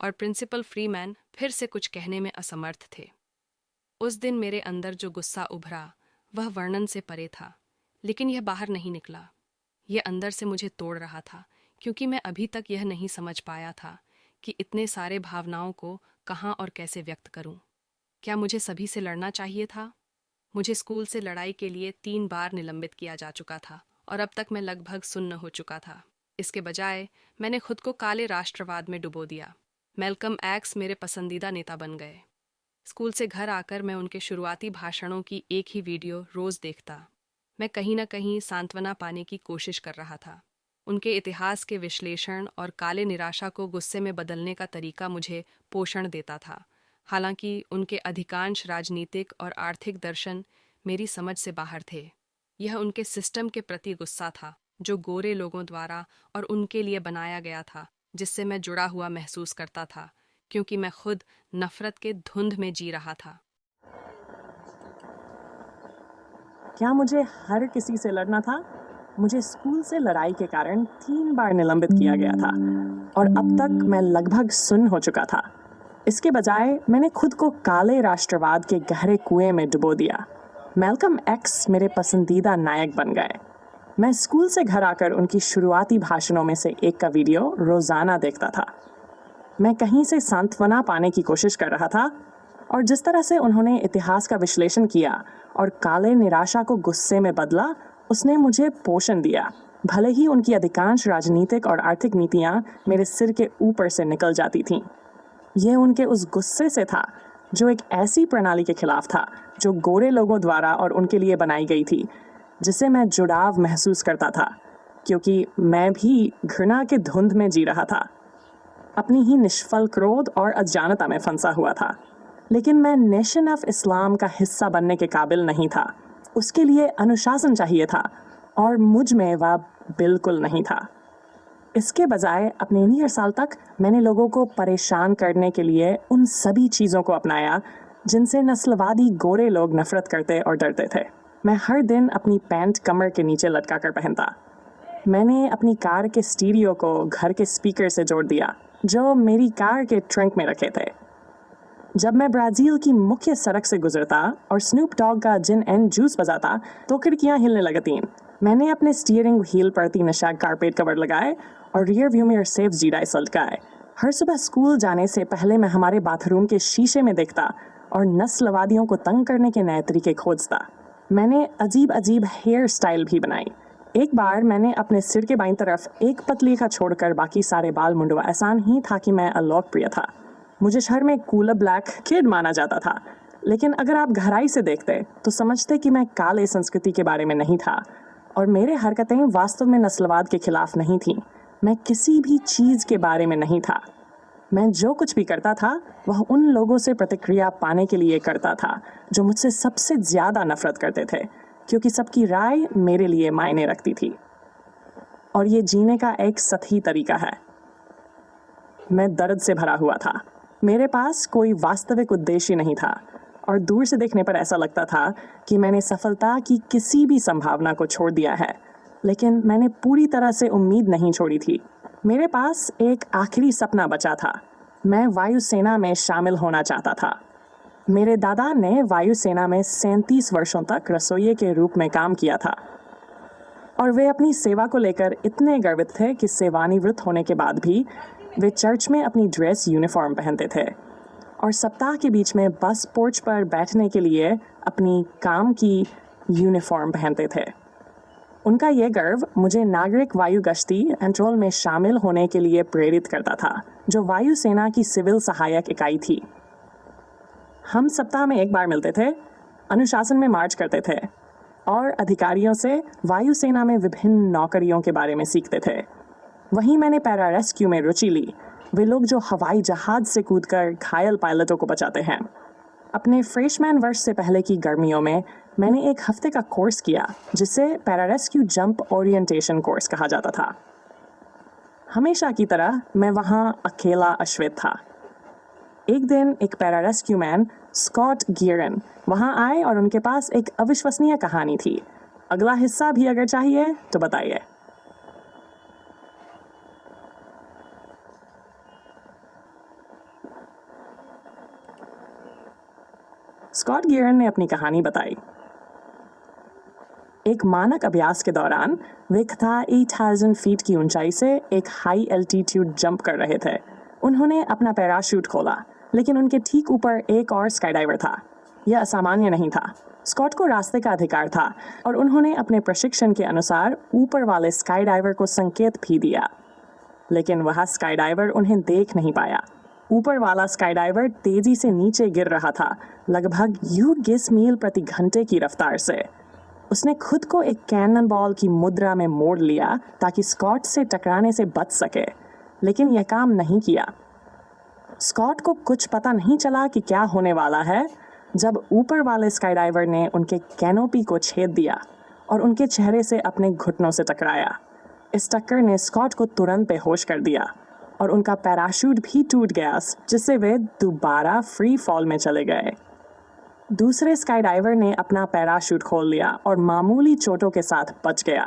S6: और प्रिंसिपल फ्रीमैन फिर से कुछ कहने में असमर्थ थे। उस दिन मेरे अंदर जो गुस्सा उभरा, वह वर्णन से परे था, लेकिन यह बाहर नहीं निकला। यह अंदर से मुझे तोड़ रहा था, क्योंकि मैं अभी तक यह नहीं समझ पाया था कि इतने सारे भावनाओं को कहाँ और कैसे व्यक्त करूं। क्या मुझे सभी से लड़ना चाहिए था? मुझे स्कूल से लड़ाई के लिए 3 बार निलंबित किया जा चुका था और अब तक मैं लगभग सुन्न हो चुका था। इसके बजाय मैंने खुद को काले राष्ट्रवाद में डुबो दिया। मैल्कम एक्स मेरे पसंदीदा नेता बन गए। स्कूल से घर आकर मैं उनके शुरुआती भाषणों की एक ही वीडियो रोज देखता। मैं कहीं न कहीं सांत्वना पाने की कोशिश कर रहा था। उनके इतिहास के विश्लेषण और काले निराशा को गुस्से में बदलने का तरीका मुझे पोषण देता था। हालांकि उनके अधिकांश राजनीतिक और आर्थिक दर्शन मेरी समझ से बाहर थे। यह उनके सिस्टम के प्रति गुस्सा था, जो गोरे लोगों द्वारा और उनके लिए बनाया गया था, जिससे मैं जुड़ा हुआ महसूस करता था, क्योंकि मैं खुद नफरत के धुंध में जी रहा था।
S1: क्या मुझे हर किसी से लड़ना था? मुझे स्कूल से लड़ाई के कारण 3 बार निलंबित किया गया था और अब तक मैं लगभग सुन्न हो चुका था। इसके बजाय मैंने खुद को काले राष्ट्रवाद के गहरे कुएं में डुबो दिया। मैल्कम एक्स मेरे पसंदीदा नायक बन गए। मैं स्कूल से घर आकर उनकी शुरुआती भाषणों में से एक का वीडियो रोजाना देखता था। मैं कहीं से सांत्वना पाने की कोशिश कर रहा था और जिस तरह से उन्होंने इतिहास का विश्लेषण किया और काले निराशा को गुस्से में बदला, उसने मुझे पोषण दिया, भले ही उनकी अधिकांश राजनीतिक और आर्थिक नीतियां मेरे सिर के ऊपर से निकल जाती थीं। यह उनके उस गुस्से से था जो एक ऐसी प्रणाली के खिलाफ था जो गोरे लोगों द्वारा और उनके लिए बनाई गई थी, जिसे मैं जुड़ाव महसूस करता था, क्योंकि मैं भी घृणा के धुंध में जी रहा था। अपनी ही निष्फल क्रोध और अज्ञानता में फंसा हुआ था। लेकिन मैं नेशन ऑफ इस्लाम का हिस्सा बनने के काबिल नहीं था। उसके लिए अनुशासन चाहिए था और मुझ में वह बिल्कुल नहीं था। इसके बजाय अपने 19 साल तक मैंने लोगों को परेशान करने के लिए उन सभी चीज़ों को अपनाया जिनसे नस्लवादी गोरे लोग नफरत करते और डरते थे। मैं हर दिन अपनी पैंट कमर के नीचे लटका कर पहनता। मैंने अपनी कार के स्टीरियो को घर के स्पीकर से जोड़ दिया जो मेरी कार के ट्रंक में रखे थे। जब मैं ब्राज़ील की मुख्य सड़क से गुजरता और स्नूप डॉग का जिन एंड जूस बजाता तो खिड़कियां हिलने लगतीं। मैंने अपने स्टीयरिंग व्हील पर 3 नशा कारपेट कवर लगाए और रियर व्यू मिरर सेफ जीडाई सलटकाए। हर सुबह स्कूल जाने से पहले मैं हमारे बाथरूम के शीशे में देखता और नस्लवादियों को तंग करने के नए तरीके खोजता। मैंने अजीब अजीब हेयर स्टाइल भी बनाई। एक बार मैंने अपने सिर के बाईं तरफ एक पतली का छोड़कर बाकी सारे बाल मुंडवा। एहसान ही था कि मैं अलोकप्रिय था। मुझे शहर में कूलर ब्लैक किड माना जाता था, लेकिन अगर आप गहराई से देखते तो समझते कि मैं काले संस्कृति के बारे में नहीं था और मेरे हरकतें वास्तव में नस्लवाद के खिलाफ नहीं थीं। मैं किसी भी चीज़ के बारे में नहीं था। मैं जो कुछ भी करता था वह उन लोगों से प्रतिक्रिया पाने के लिए करता था जो मुझसे सबसे ज़्यादा नफरत करते थे, क्योंकि सबकी राय मेरे लिए मायने रखती थी। और ये जीने का एक सतही तरीका है। मैं दर्द से भरा हुआ था। मेरे पास कोई वास्तविक उद्देश्य नहीं था और दूर से देखने पर ऐसा लगता था कि मैंने सफलता की किसी भी संभावना को छोड़ दिया है, लेकिन मैंने पूरी तरह से उम्मीद नहीं छोड़ी थी। मेरे पास एक आखिरी सपना बचा था। मैं वायुसेना में शामिल होना चाहता था। मेरे दादा ने वायुसेना में 37 वर्षों तक रसोइये के रूप में काम किया था और वे अपनी सेवा को लेकर इतने गर्वित थे कि सेवानिवृत्त होने के बाद भी वे चर्च में अपनी ड्रेस यूनिफॉर्म पहनते थे और सप्ताह के बीच में बस पोर्च पर बैठने के लिए अपनी काम की यूनिफॉर्म पहनते थे। उनका यह गर्व मुझे नागरिक वायु गश्ती एंट्रोल में शामिल होने के लिए प्रेरित करता था, जो वायुसेना की सिविल सहायक इकाई थी। हम सप्ताह में एक बार मिलते थे, अनुशासन में मार्च करते थे और अधिकारियों से वायुसेना में विभिन्न नौकरियों के बारे में सीखते थे। वहीं मैंने पैरा रेस्क्यू में रुचि ली, वे लोग जो हवाई जहाज से कूदकर घायल पायलटों को बचाते हैं। अपने फ्रेशमैन वर्ष से पहले की गर्मियों में मैंने एक हफ्ते का कोर्स किया जिसे para rescue jump orientation course कहा जाता था। हमेशा की तरह मैं वहाँ अकेला अश्वित था। एक दिन एक पैरा रेस्क्यू मैन स्कॉट गियरन वहाँ आए और उनके पास एक अविश्वसनीय कहानी थी। अगला हिस्सा भी अगर चाहिए तो बताइए। स्कॉट गियरन ने अपनी कहानी बताई। एक मानक अभ्यास के दौरान वे 8,000 फीट की ऊंचाई से एक हाई एल्टीट्यूड जंप कर रहे थे। उन्होंने अपना पैराशूट खोला, लेकिन उनके ठीक ऊपर एक और स्काईडाइवर था। यह असामान्य नहीं था। स्कॉट को रास्ते का अधिकार था और उन्होंने अपने प्रशिक्षण के अनुसार ऊपर वाले स्काईडाइवर को संकेत भी दिया, लेकिन वह स्काईडाइवर उन्हें देख नहीं पाया। ऊपर वाला स्काईडाइवर तेजी से नीचे गिर रहा था, लगभग 20 मील प्रति घंटे की रफ्तार से। उसने खुद को एक कैनन बॉल की मुद्रा में मोड़ लिया ताकि स्कॉट से टकराने से बच सके, लेकिन यह काम नहीं किया। स्कॉट को कुछ पता नहीं चला कि क्या होने वाला है जब ऊपर वाले स्काईडाइवर ने उनके कैनोपी को छेद दिया और उनके चेहरे से अपने घुटनों से टकराया। इस टक्कर ने स्कॉट को तुरंत बेहोश कर दिया और उनका पैराशूट भी टूट गया, जिससे वे दोबारा फ्री फॉल में चले गए। दूसरे स्काईडाइवर ने अपना पैराशूट खोल लिया और मामूली चोटों के साथ बच गया,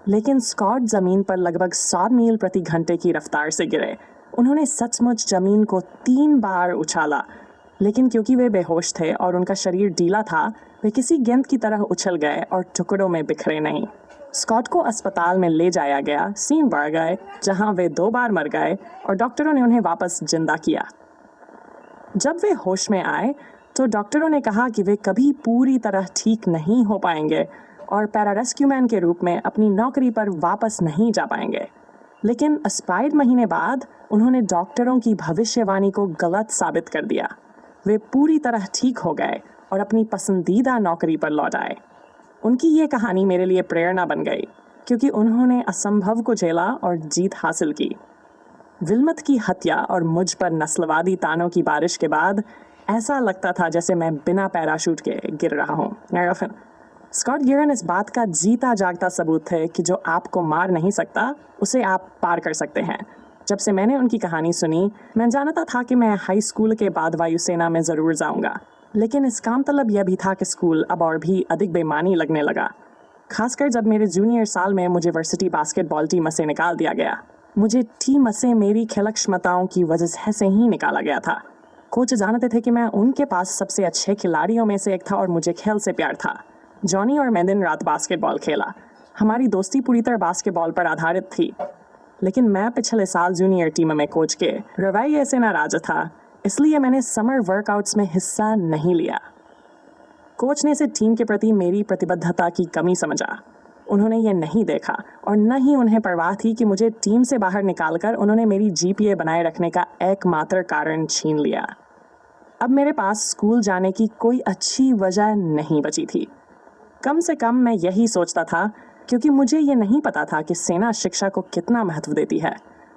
S1: लेकिन स्कॉट जमीन पर लगभग 100 मील प्रति घंटे की रफ्तार से गिरे। उन्होंने सचमुच जमीन को 3 बार उछाला, लेकिन क्योंकि वे बेहोश थे और उनका शरीर ढीला था, वे किसी गेंद की तरह उछल गए और टुकड़ों में बिखरे नहीं। स्कॉट को अस्पताल में ले जाया गया, सीन बढ़ गए, जहां वे 2 बार मर गए और डॉक्टरों ने उन्हें वापस जिंदा किया। जब वे होश में आए तो डॉक्टरों ने कहा कि वे कभी पूरी तरह ठीक नहीं हो पाएंगे और पैरारेस्क्यू मैन के रूप में अपनी नौकरी पर वापस नहीं जा पाएंगे। लेकिन एस्पायर्ड महीने बाद उन्होंने डॉक्टरों की भविष्यवाणी को गलत साबित कर दिया। वे पूरी तरह ठीक हो गए और अपनी पसंदीदा नौकरी पर लौट आए। उनकी ये कहानी मेरे लिए प्रेरणा बन गई, क्योंकि उन्होंने असंभव को झेला और जीत हासिल की। विल्मत की हत्या और मुझ पर नस्लवादी तानों की बारिश के बाद ऐसा लगता था जैसे मैं बिना पैराशूट के गिर रहा हूँ। स्कॉट गिरन इस बात का जीता जागता सबूत थे कि जो आपको मार नहीं सकता उसे आप पार कर सकते हैं। जब से मैंने उनकी कहानी सुनी, मैं जानता था कि मैं हाई स्कूल के बाद वायुसेना में ज़रूर जाऊंगा, लेकिन इस काम तलब यह भी था कि स्कूल अब और भी अधिक बेमानी लगने लगा, खासकर जब मेरे जूनियर साल में मुझे वर्सिटी बास्केटबॉल टीम से निकाल दिया गया। मुझे टीम से मेरी खेल क्षमताओं की वजह से ही निकाला गया था। कोच जानते थे कि मैं उनके पास सबसे अच्छे खिलाड़ियों में से एक था और मुझे खेल से प्यार था। जॉनी और मैं दिन रात बास्केटबॉल खेला। हमारी दोस्ती पूरी तरह बास्केटबॉल पर आधारित थी। लेकिन मैं पिछले साल जूनियर टीम में कोच के रवैये से नाराज था, इसलिए मैंने समर वर्कआउट्स में हिस्सा नहीं लिया। कोच ने इसे टीम के प्रति मेरी प्रतिबद्धता की कमी समझा। उन्होंने ये नहीं देखा और न ही उन्हें परवाह थी कि मुझे टीम से बाहर निकालकर उन्होंने मेरी जीपीए बनाए रखने का एकमात्र कारण छीन लिया। अब मेरे पास स्कूल जाने की कोई अच्छी वजह नहीं बची थी। कम से कम मैं यही सोचता था, क्योंकि मुझे ये नहीं पता था कि सेना शिक्षा को कितना महत्व देती है।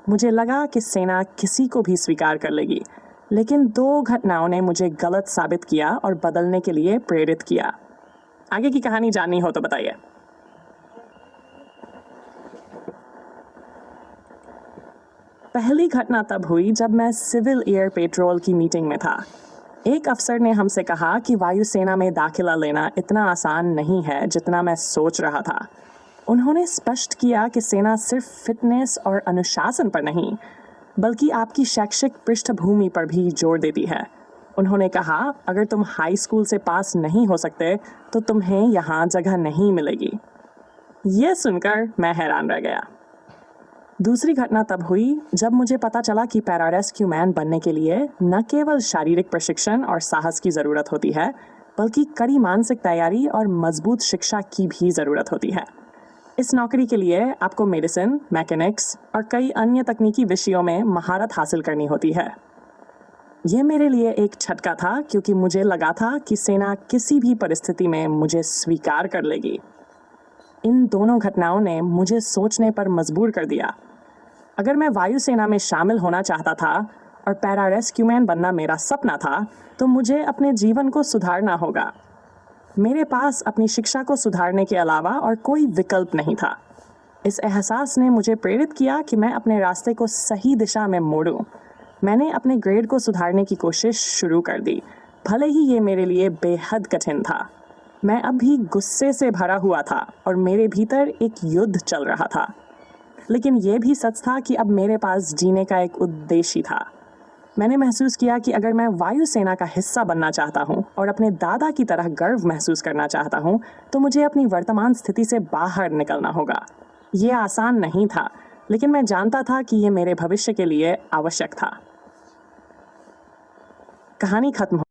S1: मुझे लगा कि सेना किसी को भी स्वीकार कर लेगी, लेकिन 2 घटनाओं ने मुझे गलत साबित किया और बदलने के लिए प्रेरित किया। आगे की कहानी जाननी हो तो बताइए। पहली घटना तब हुई जब मैं सिविल एयर पेट्रोल की मीटिंग में था। एक अफसर ने हमसे कहा कि वायुसेना में दाखिला लेना इतना आसान नहीं है जितना मैं सोच रहा था। उन्होंने स्पष्ट किया कि सेना सिर्फ फिटनेस और अनुशासन पर नहीं, बल्कि आपकी शैक्षिक पृष्ठभूमि पर भी जोर देती है। उन्होंने कहा, अगर तुम हाई स्कूल से पास नहीं हो सकते तो तुम्हें यहाँ जगह नहीं मिलेगी। ये सुनकर मैं हैरान रह गया। दूसरी घटना तब हुई जब मुझे पता चला कि पैरारेस्क्यू मैन बनने के लिए न केवल शारीरिक प्रशिक्षण और साहस की ज़रूरत होती है, बल्कि कड़ी मानसिक तैयारी और मजबूत शिक्षा की भी ज़रूरत होती है। इस नौकरी के लिए आपको मेडिसिन, मैकेनिक्स और कई अन्य तकनीकी विषयों में महारत हासिल करनी होती है। यह मेरे लिए एक झटका था, क्योंकि मुझे लगा था कि सेना किसी भी परिस्थिति में मुझे स्वीकार कर लेगी। इन दोनों घटनाओं ने मुझे सोचने पर मजबूर कर दिया। अगर मैं वायुसेना में शामिल होना चाहता था और पैरारेस्क्यू मैन बनना मेरा सपना था, तो मुझे अपने जीवन को सुधारना होगा। मेरे पास अपनी शिक्षा को सुधारने के अलावा और कोई विकल्प नहीं था। इस एहसास ने मुझे प्रेरित किया कि मैं अपने रास्ते को सही दिशा में मोड़ूं। मैंने अपने ग्रेड को सुधारने की कोशिश शुरू कर दी, भले ही ये मेरे लिए बेहद कठिन था। मैं अब भी गुस्से से भरा हुआ था और मेरे भीतर एक युद्ध चल रहा था। लेकिन यह भी सच था कि अब मेरे पास जीने का एक उद्देश्य था। मैंने महसूस किया कि अगर मैं वायुसेना का हिस्सा बनना चाहता हूँ और अपने दादा की तरह गर्व महसूस करना चाहता हूँ, तो मुझे अपनी वर्तमान स्थिति से बाहर निकलना होगा। ये आसान नहीं था, लेकिन मैं जानता था कि यह मेरे भविष्य के लिए आवश्यक था। कहानी खत्म हो।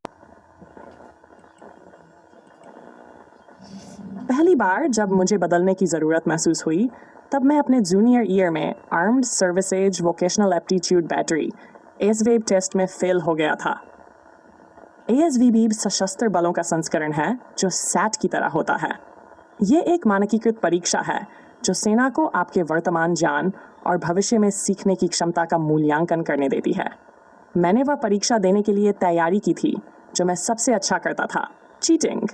S1: पहली बार जब मुझे बदलने की ज़रूरत महसूस हुई, तब मैं अपने जूनियर ईयर में armed services vocational aptitude battery ASVAB test में फेल हो गया था। ASVB सशस्त्र बलों का संस्करण है जो SAT की तरह होता है। ये एक मानकीकृत परीक्षा है जो सेना को आपके वर्तमान ज्ञान और भविष्य में सीखने की क्षमता का मूल्यांकन करने देती है। मैंने वह परीक्षा देने के लिए तैयारी की थी जो मैं सबसे अच्छा करता था, चीटिंग।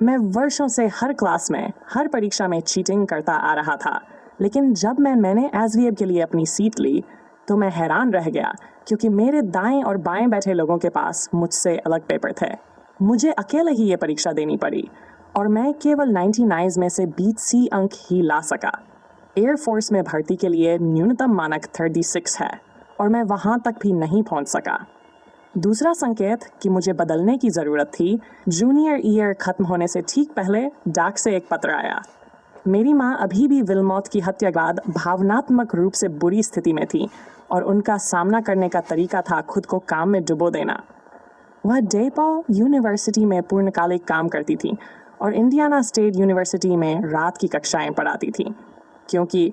S1: मैं वर्षों से हर क्लास में, हर परीक्षा में चीटिंग करता आ रहा था, लेकिन जब मैंने ASVAB के लिए अपनी सीट ली तो मैं हैरान रह गया, क्योंकि मेरे दाएं और बाएं बैठे लोगों के पास मुझसे अलग पेपर थे। मुझे अकेले ही ये परीक्षा देनी पड़ी और मैं केवल 99 में से 20 अंक ही ला सका। एयरफोर्स में भर्ती के लिए न्यूनतम मानक 36 है और मैं वहाँ तक भी नहीं पहुँच सका। दूसरा संकेत कि मुझे बदलने की ज़रूरत थी, जूनियर ईयर खत्म होने से ठीक पहले डाक से एक पत्र आया। मेरी माँ अभी भी विल्मोट की हत्या के बाद भावनात्मक रूप से बुरी स्थिति में थी और उनका सामना करने का तरीका था खुद को काम में डुबो देना। वह डेपॉल यूनिवर्सिटी में पूर्णकालिक काम करती थी और इंडियाना स्टेट यूनिवर्सिटी में रात की कक्षाएं पढ़ाती थीं, क्योंकि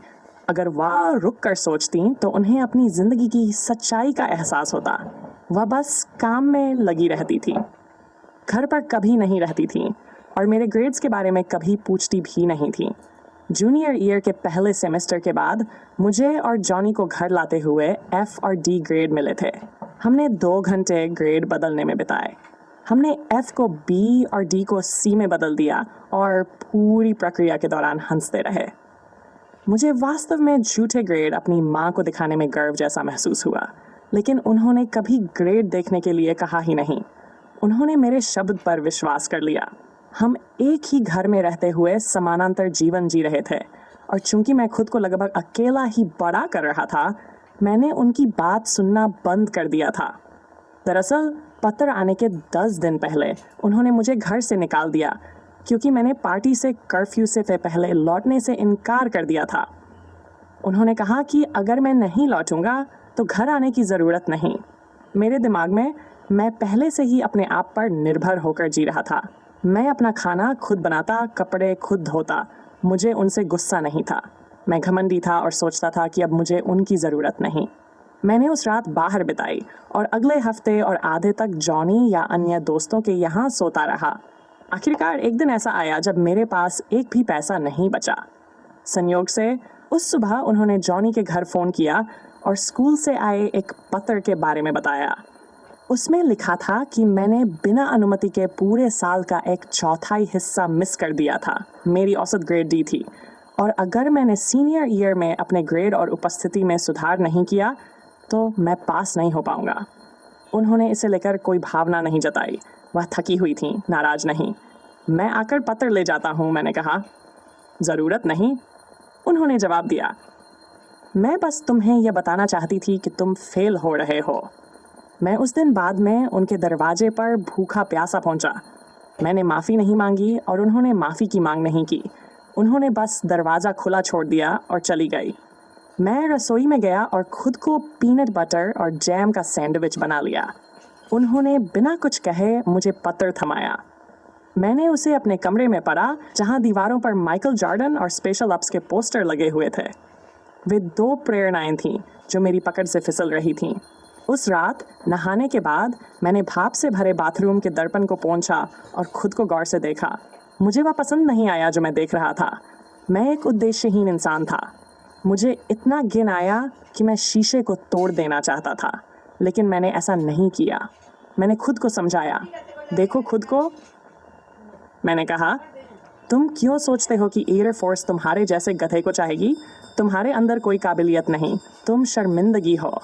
S1: अगर वह रुक कर सोचती तो उन्हें अपनी ज़िंदगी की सच्चाई का एहसास होता। वह बस काम में लगी रहती थी, घर पर कभी नहीं रहती थी और मेरे ग्रेड्स के बारे में कभी पूछती भी नहीं थी। जूनियर ईयर के पहले सेमेस्टर के बाद मुझे और जॉनी को घर लाते हुए F और D ग्रेड मिले थे। हमने 2 घंटे ग्रेड बदलने में बिताए। हमने F को B और D को C में बदल दिया और पूरी प्रक्रिया के दौरान हंसते रहे। मुझे वास्तव में झूठे ग्रेड अपनी माँ को दिखाने में गर्व जैसा महसूस हुआ, लेकिन उन्होंने कभी ग्रेड देखने के लिए कहा ही नहीं। उन्होंने मेरे शब्द पर विश्वास कर लिया। हम एक ही घर में रहते हुए समानांतर जीवन जी रहे थे और चूंकि मैं खुद को लगभग अकेला ही बड़ा कर रहा था, मैंने उनकी बात सुनना बंद कर दिया था। दरअसल पत्र आने के 10 दिन पहले उन्होंने मुझे घर से निकाल दिया क्योंकि मैंने पार्टी से कर्फ्यू से पहले लौटने से इनकार कर दिया था। उन्होंने कहा कि अगर मैं नहीं लौटूंगा तो घर आने की ज़रूरत नहीं। मेरे दिमाग में मैं पहले से ही अपने आप पर निर्भर होकर जी रहा था। मैं अपना खाना खुद बनाता, कपड़े खुद धोता। मुझे उनसे गुस्सा नहीं था। मैं घमंडी था और सोचता था कि अब मुझे उनकी ज़रूरत नहीं। मैंने उस रात बाहर बिताई और अगले हफ्ते और आधे तक जॉनी या अन्य दोस्तों के यहाँ सोता रहा। आखिरकार एक दिन ऐसा आया जब मेरे पास एक भी पैसा नहीं बचा। संयोग से उस सुबह उन्होंने जॉनी के घर फ़ोन किया और स्कूल से आए एक पत्र के बारे में बताया। उसमें लिखा था कि मैंने बिना अनुमति के पूरे साल का 1/4 हिस्सा मिस कर दिया था। मेरी औसत ग्रेड D थी और अगर मैंने सीनियर ईयर में अपने ग्रेड और उपस्थिति में सुधार नहीं किया तो मैं पास नहीं हो पाऊंगा। उन्होंने इसे लेकर कोई भावना नहीं जताई। वह थकी हुई थी, नाराज नहीं। मैं आकर पत्र ले जाता हूँ, मैंने कहा। ज़रूरत नहीं, उन्होंने जवाब दिया। मैं बस तुम्हें यह बताना चाहती थी कि तुम फेल हो रहे हो। मैं उस दिन बाद में उनके दरवाजे पर भूखा प्यासा पहुंचा। मैंने माफ़ी नहीं मांगी और उन्होंने माफ़ी की मांग नहीं की। उन्होंने बस दरवाज़ा खुला छोड़ दिया और चली गई। मैं रसोई में गया और खुद को पीनट बटर और जैम का सैंडविच बना लिया। उन्होंने बिना कुछ कहे मुझे पत्र थमाया। मैंने उसे अपने कमरे में पढ़ा, जहां दीवारों पर माइकल जॉर्डन और स्पेशल अप्स के पोस्टर लगे हुए थे। वे 2 प्रेरणाएं थीं जो मेरी पकड़ से फिसल रही थीं। उस रात नहाने के बाद मैंने भाप से भरे बाथरूम के दर्पण को पोंछा और खुद को गौर से देखा। मुझे वह पसंद नहीं आया जो मैं देख रहा था। मैं एक उद्देश्यहीन इंसान था। मुझे इतना घिन आया कि मैं शीशे को तोड़ देना चाहता था, लेकिन मैंने ऐसा नहीं किया। मैंने खुद को समझाया, देखो खुद को। मैंने कहा, तुम क्यों सोचते हो कि एयर फोर्स तुम्हारे जैसे गधे को चाहेगी? तुम्हारे अंदर कोई काबिलियत नहीं, तुम शर्मिंदगी हो।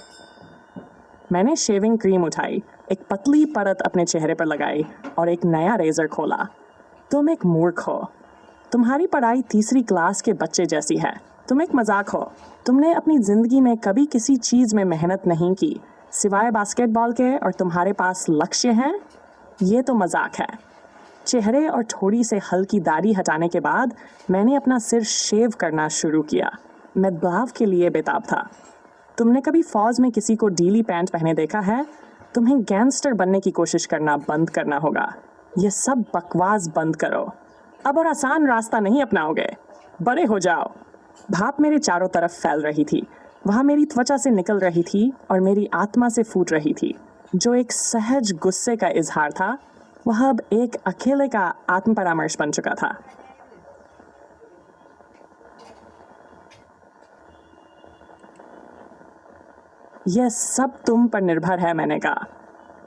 S1: मैंने शेविंग क्रीम उठाई, एक पतली परत अपने चेहरे पर लगाई और एक नया रेजर खोला। तुम एक मूर्ख हो। तुम्हारी पढ़ाई 3री क्लास के बच्चे जैसी है। तुम एक मजाक हो। तुमने अपनी ज़िंदगी में कभी किसी चीज़ में मेहनत नहीं की सिवाय बास्केटबॉल के, और तुम्हारे पास लक्ष्य है। ये तो मजाक है। चेहरे और थोड़ी से हल्की दाढ़ी हटाने के बाद मैंने अपना सिर शेव करना शुरू किया। मैं बदलाव के लिए बेताब था। तुमने कभी फौज में किसी को ढीली पैंट पहने देखा है? तुम्हें गैंगस्टर बनने की कोशिश करना बंद करना होगा। ये सब बकवास बंद करो। अब और आसान रास्ता नहीं अपनाओगे। बड़े हो जाओ। भाप मेरे चारों तरफ फैल रही थी। वह मेरी त्वचा से निकल रही थी और मेरी आत्मा से फूट रही थी। जो एक सहज गुस्से का इजहार था, वह अब एक अकेले का आत्म परामर्श बन चुका था। यह सब तुम पर निर्भर है, मैंने कहा।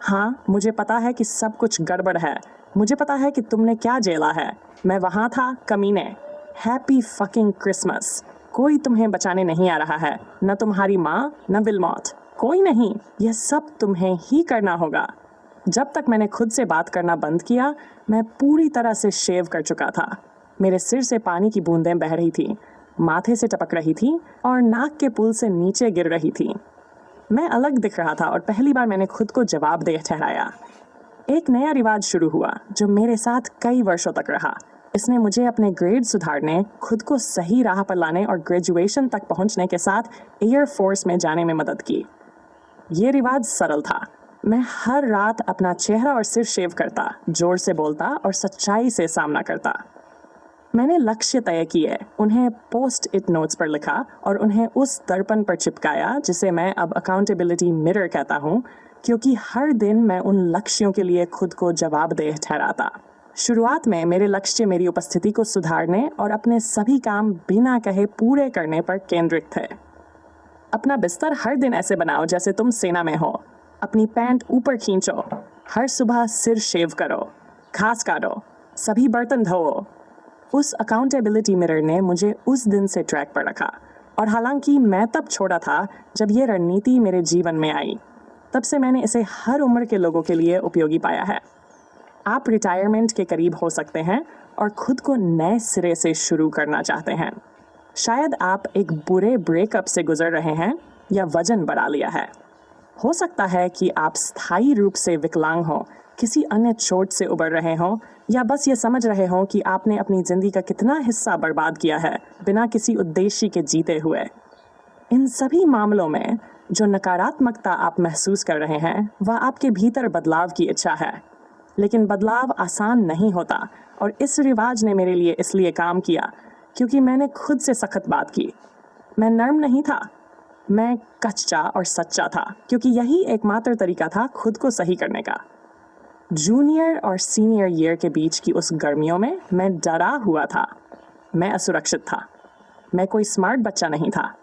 S1: हाँ, मुझे पता है कि सब कुछ गड़बड़ है। मुझे पता है कि तुमने क्या झेला है। मैं वहाँ था, कमीने। Happy fucking Christmas. कोई तुम्हें बचाने नहीं आ रहा है, न तुम्हारी माँ, न विलमॉट, कोई नहीं। यह सब तुम्हें ही करना होगा। जब तक मैंने खुद से बात करना बंद किया, मैं पूरी तरह से शेव कर चुका था। मेरे सिर से पानी की बूंदें बह रही थी, माथे से टपक रही थी और नाक के पुल से नीचे गिर रही थी। मैं अलग दिख रहा था और पहली बार मैंने खुद को जवाबदेह ठहराया। एक नया रिवाज शुरू हुआ जो मेरे साथ कई वर्षों तक रहा। इसने मुझे अपने ग्रेड सुधारने, खुद को सही राह पर लाने और ग्रेजुएशन तक पहुंचने के साथ एयर फोर्स में जाने में मदद की। ये रिवाज सरल था। मैं हर रात अपना चेहरा और सिर शेव करता, जोर से बोलता और सच्चाई से सामना करता। मैंने लक्ष्य तय किए, उन्हें पोस्ट इट नोट्स पर लिखा और उन्हें उस दर्पण पर चिपकाया जिसे मैं अब अकाउंटेबिलिटी मिरर कहता हूँ, क्योंकि हर दिन मैं उन लक्ष्यों के लिए खुद को जवाबदेह ठहराता। शुरुआत में मेरे लक्ष्य मेरी उपस्थिति को सुधारने और अपने सभी काम बिना कहे पूरे करने पर केंद्रित थे। अपना बिस्तर हर दिन ऐसे बनाओ जैसे तुम सेना में हो। अपनी पैंट ऊपर खींचो, हर सुबह सिर शेव करो, घास काटो, सभी बर्तन धोओ। उस अकाउंटेबिलिटी मिरर ने मुझे उस दिन से ट्रैक पर रखा, और हालांकि मैं तब छोटा था जब ये रणनीति मेरे जीवन में आई, तब से मैंने इसे हर उम्र के लोगों के लिए उपयोगी पाया है। आप रिटायरमेंट के करीब हो सकते हैं और खुद को नए सिरे से शुरू करना चाहते हैं। शायद आप एक बुरे ब्रेकअप से गुजर रहे हैं या वजन बढ़ा लिया है। हो सकता है कि आप स्थायी रूप से विकलांग हो, किसी अन्य चोट से उबर रहे हों, या बस ये समझ रहे हों कि आपने अपनी जिंदगी का कितना हिस्सा बर्बाद किया है बिना किसी उद्देश्य के जीते हुए। इन सभी मामलों में जो नकारात्मकता आप महसूस कर रहे हैं वह आपके भीतर बदलाव की इच्छा है, लेकिन बदलाव आसान नहीं होता, और इस रिवाज ने मेरे लिए इसलिए काम किया क्योंकि मैंने खुद से सख्त बात की। मैं नर्म नहीं था, मैं कच्चा और सच्चा था, क्योंकि यही एकमात्र तरीका था खुद को सही करने का। जूनियर और सीनियर ईयर के बीच की उस गर्मियों में मैं डरा हुआ था, मैं असुरक्षित था, मैं कोई स्मार्ट बच्चा नहीं था।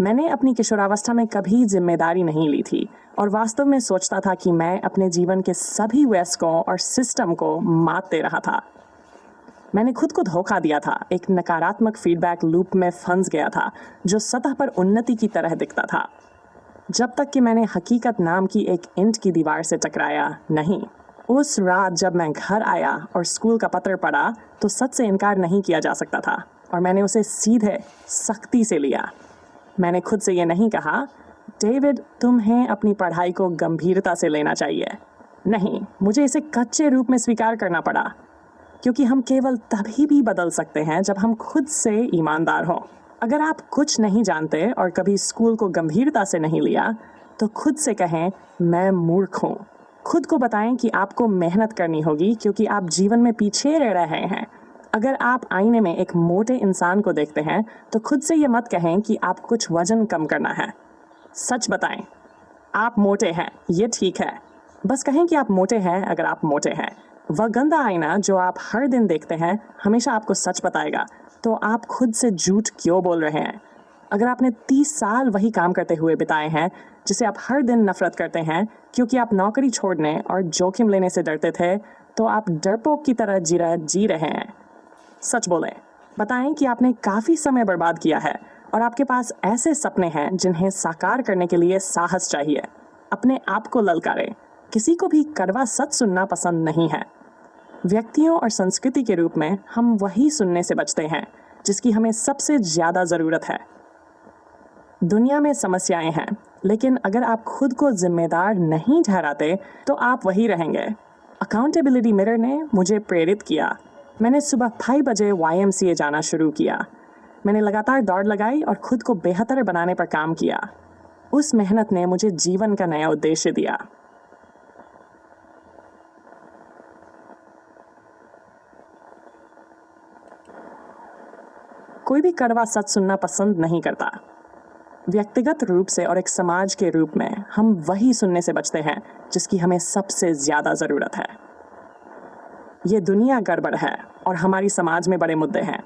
S1: मैंने अपनी किशोरावस्था में कभी जिम्मेदारी नहीं ली थी और वास्तव में सोचता था कि मैं अपने जीवन के सभी वयस्कों और सिस्टम को मात दे रहा था। मैंने खुद को धोखा दिया था, एक नकारात्मक फीडबैक लूप में फंस गया था जो सतह पर उन्नति की तरह दिखता था, जब तक कि मैंने हकीकत नाम की एक ईंट की दीवार से टकराया नहीं। उस रात जब मैं घर आया और स्कूल का पत्र पढ़ा तो सच से इनकार नहीं किया जा सकता था, और मैंने उसे सीधे सख्ती से लिया। मैंने खुद से ये नहीं कहा, डेविड तुम्हें अपनी पढ़ाई को गंभीरता से लेना चाहिए। नहीं, मुझे इसे कच्चे रूप में स्वीकार करना पड़ा, क्योंकि हम केवल तभी भी बदल सकते हैं जब हम खुद से ईमानदार हों। अगर आप कुछ नहीं जानते और कभी स्कूल को गंभीरता से नहीं लिया, तो खुद से कहें मैं मूर्ख हूँ। खुद को बताएं कि आपको मेहनत करनी होगी क्योंकि आप जीवन में पीछे रह रहे हैं। अगर आप आईने में एक मोटे इंसान को देखते हैं तो खुद से ये मत कहें कि आप कुछ वजन कम करना है। सच बताएं, आप मोटे हैं, ये ठीक है। बस कहें कि आप मोटे हैं अगर आप मोटे हैं। वह गंदा आईना जो आप हर दिन देखते हैं हमेशा आपको सच बताएगा, तो आप खुद से झूठ क्यों बोल रहे हैं? अगर आपने 30 साल वही काम करते हुए बिताए हैं जिसे आप हर दिन नफरत करते हैं क्योंकि आप नौकरी छोड़ने और जोखिम लेने से डरते थे, तो आप डरपोक की तरह जी रहे हैं। सच बोलें, बताएं कि आपने काफ़ी समय बर्बाद किया है और आपके पास ऐसे सपने हैं जिन्हें साकार करने के लिए साहस चाहिए। अपने आप को ललकारें। किसी को भी कड़वा सच सुनना पसंद नहीं है। व्यक्तियों और संस्कृति के रूप में हम वही सुनने से बचते हैं जिसकी हमें सबसे ज़्यादा ज़रूरत है। दुनिया में समस्याएं हैं, लेकिन अगर आप खुद को जिम्मेदार नहीं ठहराते तो आप वही रहेंगे। अकाउंटेबिलिटी मिरर ने मुझे प्रेरित किया। मैंने सुबह 5 बजे YMCA जाना शुरू किया। मैंने लगातार दौड़ लगाई और खुद को बेहतर बनाने पर काम किया। उस मेहनत ने मुझे जीवन का नया उद्देश्य दिया। कोई भी कड़वा सच सुनना पसंद नहीं करता। व्यक्तिगत रूप से और एक समाज के रूप में हम वही सुनने से बचते हैं जिसकी हमें सबसे ज़्यादा ज़रूरत है। ये दुनिया गड़बड़ है और हमारी समाज में बड़े मुद्दे हैं।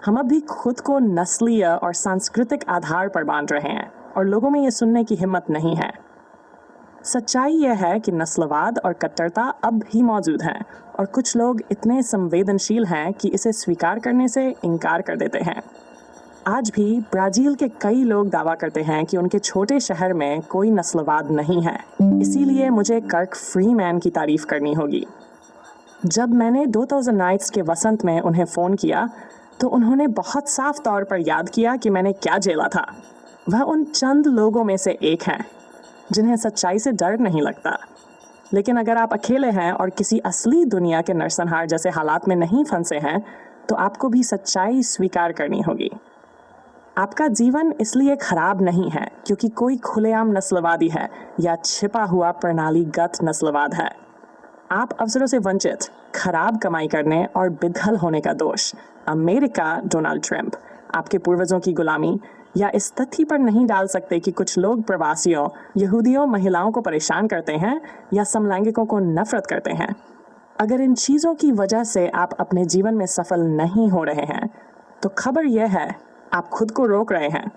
S1: हम अब भी खुद को नस्लीय और सांस्कृतिक आधार पर बांध रहे हैं और लोगों में ये सुनने की हिम्मत नहीं है। सच्चाई यह है कि नस्लवाद और कट्टरता अब भी मौजूद हैं और कुछ लोग इतने संवेदनशील हैं कि इसे स्वीकार करने से इनकार कर देते हैं। आज भी ब्राज़ील के कई लोग दावा करते हैं कि उनके छोटे शहर में कोई नस्लवाद नहीं है। इसीलिए मुझे कर्क फ्रीमैन की तारीफ करनी होगी। जब मैंने 2000 नाइट्स के वसंत में उन्हें फ़ोन किया तो उन्होंने बहुत साफ तौर पर याद किया कि मैंने क्या झेला था। वह उन चंद लोगों में से एक हैं जिन्हें सच्चाई से डर नहीं लगता। लेकिन अगर आप अकेले हैं और किसी असली दुनिया के नरसंहार जैसे हालात में नहीं फंसे हैं, तो आपको भी सच्चाई स्वीकार करनी होगी। आपका जीवन इसलिए खराब नहीं है क्योंकि कोई खुलेआम नस्लवादी है या छिपा हुआ प्रणालीगत नस्लवाद है। आप अवसरों से वंचित, खराब कमाई करने और बिदखल होने का दोष अमेरिका, डोनाल्ड ट्रंप, आपके पूर्वजों की गुलामी या इस तथ्य पर नहीं डाल सकते कि कुछ लोग प्रवासियों, यहूदियों, महिलाओं को परेशान करते हैं या समलैंगिकों को नफरत करते हैं। अगर इन चीज़ों की वजह से आप अपने जीवन में सफल नहीं हो रहे हैं तो खबर यह है, आप खुद को रोक रहे हैं,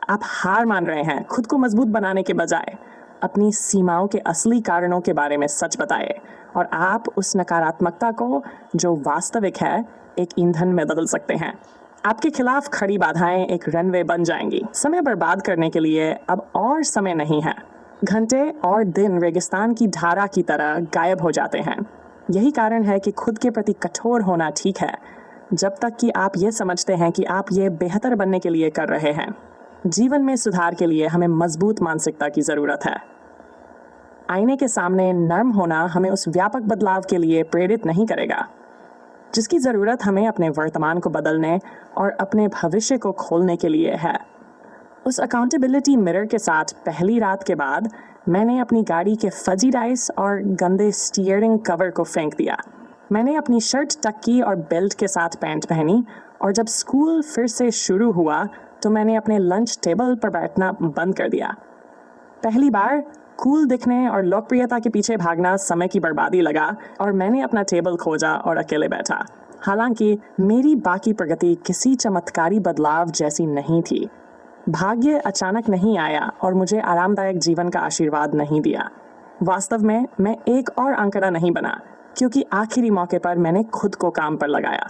S1: आप हार मान रहे हैं। खुद को मजबूत बनाने के बजाय अपनी सीमाओं के असली कारणों के बारे में सच बताएं और आप उस नकारात्मकता को जो वास्तविक है एक ईंधन में बदल सकते हैं। आपके खिलाफ खड़ी बाधाएं एक रनवे बन जाएंगी। समय बर्बाद करने के लिए अब और समय नहीं है। घंटे और दिन रेगिस्तान की धारा की तरह गायब हो जाते हैं। यही कारण है कि खुद के प्रति कठोर होना ठीक है, जब तक कि आप ये समझते हैं कि आप ये बेहतर बनने के लिए कर रहे हैं। जीवन में सुधार के लिए हमें मजबूत मानसिकता की ज़रूरत है। आईने के सामने नर्म होना हमें उस व्यापक बदलाव के लिए प्रेरित नहीं करेगा जिसकी ज़रूरत हमें अपने वर्तमान को बदलने और अपने भविष्य को खोलने के लिए है। उस अकाउंटेबिलिटी मिरर के साथ पहली रात के बाद मैंने अपनी गाड़ी के फजी डाइस और गंदे स्टीयरिंग कवर को फेंक दिया। मैंने अपनी शर्ट टक की और बेल्ट के साथ पैंट पहनी और जब स्कूल फिर से शुरू हुआ तो मैंने अपने लंच टेबल पर बैठना बंद कर दिया। पहली बार कूल दिखने और लोकप्रियता के पीछे भागना समय की बर्बादी लगा और मैंने अपना टेबल खोजा और अकेले बैठा। हालांकि मेरी बाकी प्रगति किसी चमत्कारी बदलाव जैसी नहीं थी। भाग्य अचानक नहीं आया और मुझे आरामदायक जीवन का आशीर्वाद नहीं दिया। वास्तव में मैं एक और आंकड़ा नहीं बना क्योंकि आखिरी मौके पर मैंने खुद को काम पर लगाया।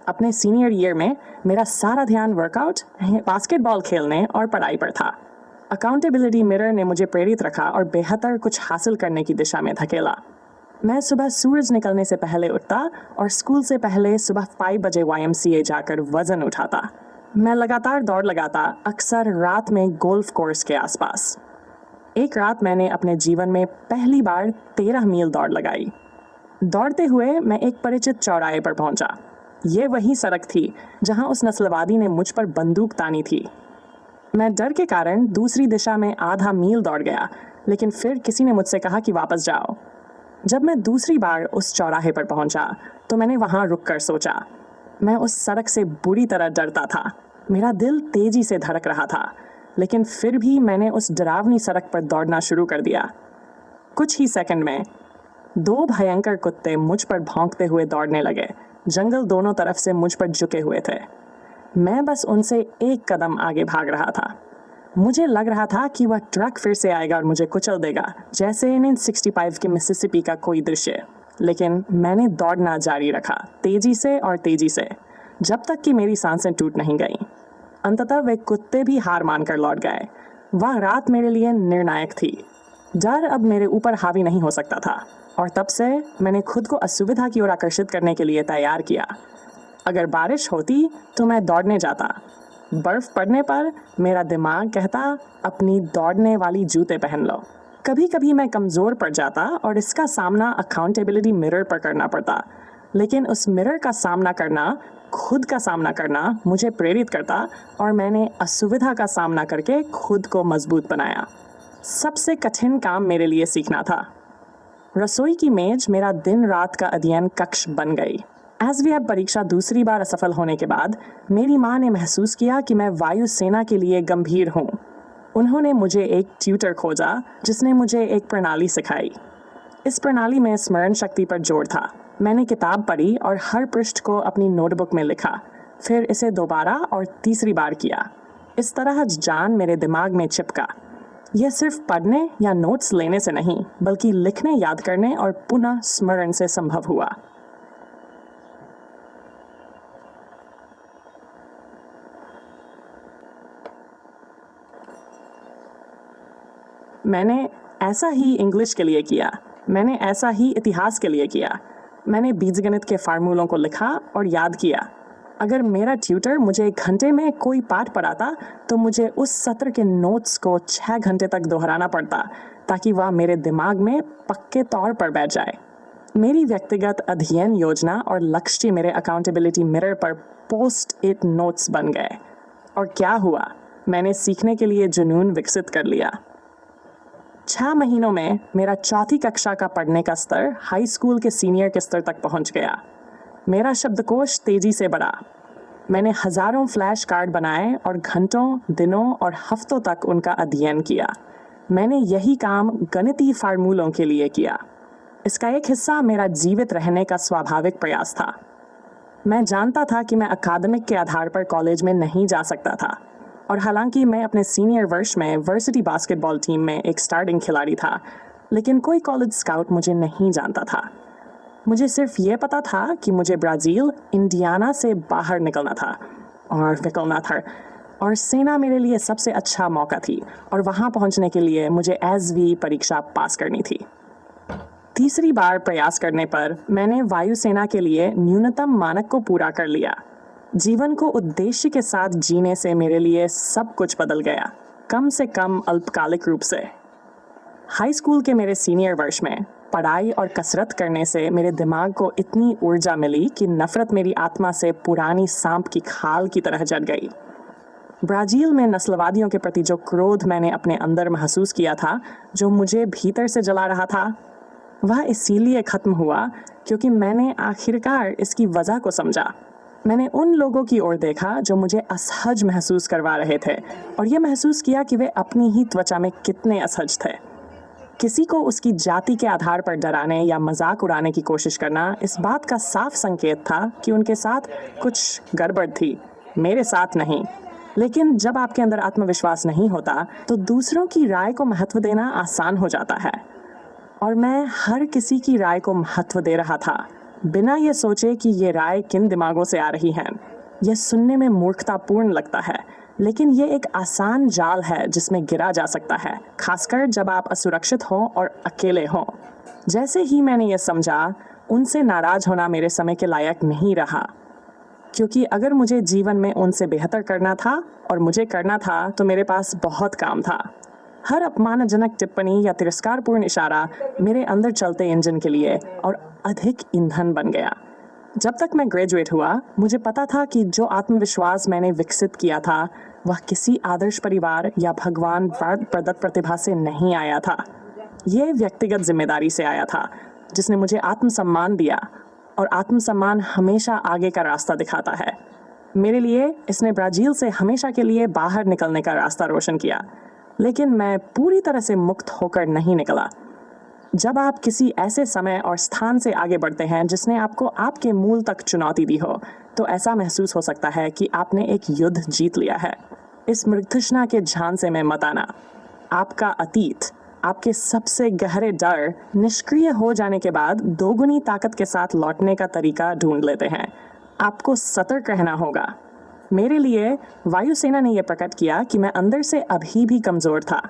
S1: अपने सीनियर ईयर में मेरा सारा ध्यान वर्कआउट, बास्केटबॉल खेलने और पढ़ाई पर था। अकाउंटेबिलिटी मिरर ने मुझे प्रेरित रखा और बेहतर कुछ हासिल करने की दिशा में धकेला। मैं सुबह सूरज निकलने से पहले उठता और स्कूल से पहले सुबह 5 बजे YMCA जाकर वजन उठाता। मैं लगातार दौड़ लगाता, अक्सर रात में गोल्फ कोर्स के आसपास। एक रात मैंने अपने जीवन में पहली बार 13 मील दौड़ लगाई। दौड़ते हुए मैं एक परिचित चौराहे पर पहुंचा। ये वही सड़क थी जहां उस नस्लवादी ने मुझ पर बंदूक तानी थी। मैं डर के कारण दूसरी दिशा में आधा मील दौड़ गया, लेकिन फिर किसी ने मुझसे कहा कि वापस जाओ। जब मैं दूसरी बार उस चौराहे पर पहुंचा तो मैंने वहां रुककर सोचा। मैं उस सड़क से बुरी तरह डरता था। मेरा दिल तेजी से धड़क रहा था, लेकिन फिर भी मैंने उस डरावनी सड़क पर दौड़ना शुरू कर दिया। कुछ ही सेकंड में 2 भयंकर कुत्ते मुझ पर भौंकते हुए दौड़ने लगे। जंगल दोनों तरफ से मुझ पर झुके हुए थे। मैं बस उनसे एक कदम आगे भाग रहा था। मुझे लग रहा था कि वह ट्रक फिर से आएगा और मुझे कुचल देगा, जैसे इन 65 के मिसिसिपी का कोई दृश्य। लेकिन मैंने दौड़ना जारी रखा, तेजी से और तेजी से, जब तक कि मेरी सांसें टूट नहीं गईं। अंततः वे कुत्ते भी हार मानकर लौट गए। वह रात मेरे लिए निर्णायक थी। डर अब मेरे ऊपर हावी नहीं हो सकता था और तब से मैंने खुद को असुविधा की ओर आकर्षित करने के लिए तैयार किया। अगर बारिश होती तो मैं दौड़ने जाता। बर्फ पड़ने पर मेरा दिमाग कहता, अपनी दौड़ने वाली जूते पहन लो। कभी कभी मैं कमज़ोर पड़ जाता और इसका सामना अकाउंटेबिलिटी मिरर पर करना पड़ता, लेकिन उस मिरर का सामना करना, खुद का सामना करना मुझे प्रेरित करता और मैंने असुविधा का सामना करके खुद को मजबूत बनाया। सबसे कठिन काम मेरे लिए सीखना था। रसोई की मेज मेरा दिन रात का अध्ययन कक्ष बन गई। एसवीएफ परीक्षा दूसरी बार असफल होने के बाद मेरी माँ ने महसूस किया कि मैं वायुसेना के लिए गंभीर हूँ। उन्होंने मुझे एक ट्यूटर खोजा जिसने मुझे एक प्रणाली सिखाई। इस प्रणाली में स्मरण शक्ति पर जोर था। मैंने किताब पढ़ी और हर पृष्ठ को अपनी नोटबुक में लिखा, फिर इसे दोबारा और तीसरी बार किया। इस तरह जान मेरे दिमाग में चिपका। यह सिर्फ पढ़ने या नोट्स लेने से नहीं, बल्कि लिखने, याद करने और पुनः स्मरण से संभव हुआ। मैंने ऐसा ही इंग्लिश के लिए किया। मैंने ऐसा ही इतिहास के लिए किया। मैंने बीजगणित के फार्मूलों को लिखा और याद किया। अगर मेरा ट्यूटर मुझे 1 घंटे में कोई पाठ पढ़ाता तो मुझे उस सत्र के नोट्स को 6 घंटे तक दोहराना पड़ता ताकि वह मेरे दिमाग में पक्के तौर पर बैठ जाए। मेरी व्यक्तिगत अध्ययन योजना और लक्ष्य मेरे अकाउंटेबिलिटी मिरर पर पोस्ट इट नोट्स बन गए। और क्या हुआ, मैंने सीखने के लिए जुनून विकसित कर लिया। 6 महीनों में मेरा चौथी कक्षा का पढ़ने का स्तर हाई स्कूल के सीनियर के स्तर तक पहुंच गया। मेरा शब्दकोश तेजी से बढ़ा। मैंने हजारों फ्लैश कार्ड बनाए और घंटों, दिनों और हफ्तों तक उनका अध्ययन किया। मैंने यही काम गणितीय फार्मूलों के लिए किया। इसका एक हिस्सा मेरा जीवित रहने का स्वाभाविक प्रयास था। मैं जानता था कि मैं अकादमिक के आधार पर कॉलेज में नहीं जा सकता था, और हालांकि मैं अपने सीनियर वर्ष में वर्सिटी बास्केटबॉल टीम में एक स्टार्टिंग खिलाड़ी था, लेकिन कोई कॉलेज स्काउट मुझे नहीं जानता था। मुझे सिर्फ ये पता था कि मुझे ब्राज़ील, इंडियाना से बाहर निकलना था और सेना मेरे लिए सबसे अच्छा मौका थी, और वहाँ पहुँचने के लिए मुझे एसवी परीक्षा पास करनी थी। तीसरी बार प्रयास करने पर मैंने वायुसेना के लिए न्यूनतम मानक को पूरा कर लिया। जीवन को उद्देश्य के साथ जीने से मेरे लिए सब कुछ बदल गया, कम से कम अल्पकालिक रूप से। हाई स्कूल के मेरे सीनियर वर्ष में पढ़ाई और कसरत करने से मेरे दिमाग को इतनी ऊर्जा मिली कि नफरत मेरी आत्मा से पुरानी सांप की खाल की तरह जल गई। ब्राज़ील में नस्लवादियों के प्रति जो क्रोध मैंने अपने अंदर महसूस किया था, जो मुझे भीतर से जला रहा था, वह इसीलिए खत्म हुआ क्योंकि मैंने आखिरकार इसकी वजह को समझा। मैंने उन लोगों की ओर देखा जो मुझे असहज महसूस करवा रहे थे, और यह महसूस किया कि वे अपनी ही त्वचा में कितने असहज थे। किसी को उसकी जाति के आधार पर डराने या मजाक उड़ाने की कोशिश करना इस बात का साफ संकेत था कि उनके साथ कुछ गड़बड़ थी, मेरे साथ नहीं। लेकिन जब आपके अंदर आत्मविश्वास नहीं होता तो दूसरों की राय को महत्व देना आसान हो जाता है, और मैं हर किसी की राय को महत्व दे रहा था, बिना ये सोचे कि ये राय किन दिमागों से आ रही हैं। यह सुनने में मूर्खतापूर्ण लगता है, लेकिन ये एक आसान जाल है जिसमें गिरा जा सकता है, खासकर जब आप असुरक्षित हों और अकेले हों। जैसे ही मैंने ये समझा, उनसे नाराज होना मेरे समय के लायक नहीं रहा, क्योंकि अगर मुझे जीवन में उनसे बेहतर करना था और मुझे करना था तो मेरे पास बहुत काम था। हर अपमानजनक टिप्पणी या तिरस्कारपूर्ण इशारा मेरे अंदर चलते इंजन के लिए और अधिक ईंधन बन गया। जब तक मैं ग्रेजुएट हुआ, मुझे पता था कि जो आत्मविश्वास मैंने विकसित किया था वह किसी आदर्श परिवार या भगवान प्रदत्त प्रतिभा से नहीं आया था। ये व्यक्तिगत जिम्मेदारी से आया था, जिसने मुझे आत्मसम्मान दिया, और आत्मसम्मान हमेशा आगे का रास्ता दिखाता है। मेरे लिए इसने ब्राज़ील से हमेशा के लिए बाहर निकलने का रास्ता रोशन किया, लेकिन मैं पूरी तरह से मुक्त होकर नहीं निकला। जब आप किसी ऐसे समय और स्थान से आगे बढ़ते हैं जिसने आपको आपके मूल तक चुनौती दी हो, तो ऐसा महसूस हो सकता है कि आपने एक युद्ध जीत लिया है। इस मृगतृष्णा के झांसे में मत आना। आपका अतीत, आपके सबसे गहरे डर निष्क्रिय हो जाने के बाद दोगुनी ताकत के साथ लौटने का तरीका ढूंढ लेते हैं। आपको सतर्क रहना होगा। मेरे लिए वायुसेना ने यह प्रकट किया कि मैं अंदर से अभी भी कमजोर था।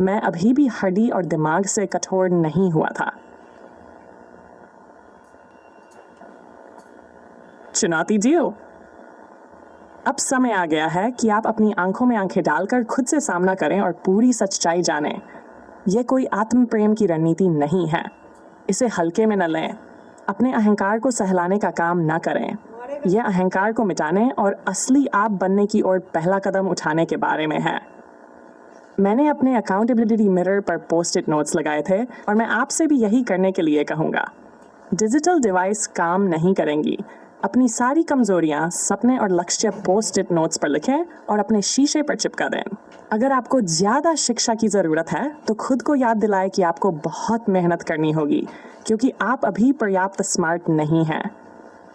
S1: मैं अभी भी हड्डी और दिमाग से कठोर नहीं हुआ था। चुनौती जियो। अब समय आ गया है कि आप अपनी आंखों में आंखें डालकर खुद से सामना करें और पूरी सच्चाई जानें। यह कोई आत्म प्रेम की रणनीति नहीं है। इसे हल्के में न लें। अपने अहंकार को सहलाने का काम न करें। यह अहंकार को मिटाने और असली आप बनने की ओर पहला कदम उठाने के बारे में है। मैंने अपने अकाउंटेबिलिटी मिरर पर पोस्ट-इट नोट्स लगाए थे, और मैं आपसे भी यही करने के लिए कहूँगा। डिजिटल डिवाइस काम नहीं करेंगी। अपनी सारी कमजोरियां, सपने और लक्ष्य पोस्ट-इट नोट्स पर लिखें और अपने शीशे पर चिपका दें। अगर आपको ज़्यादा शिक्षा की ज़रूरत है तो खुद को याद दिलाएं कि आपको बहुत मेहनत करनी होगी, क्योंकि आप अभी पर्याप्त स्मार्ट नहीं हैं।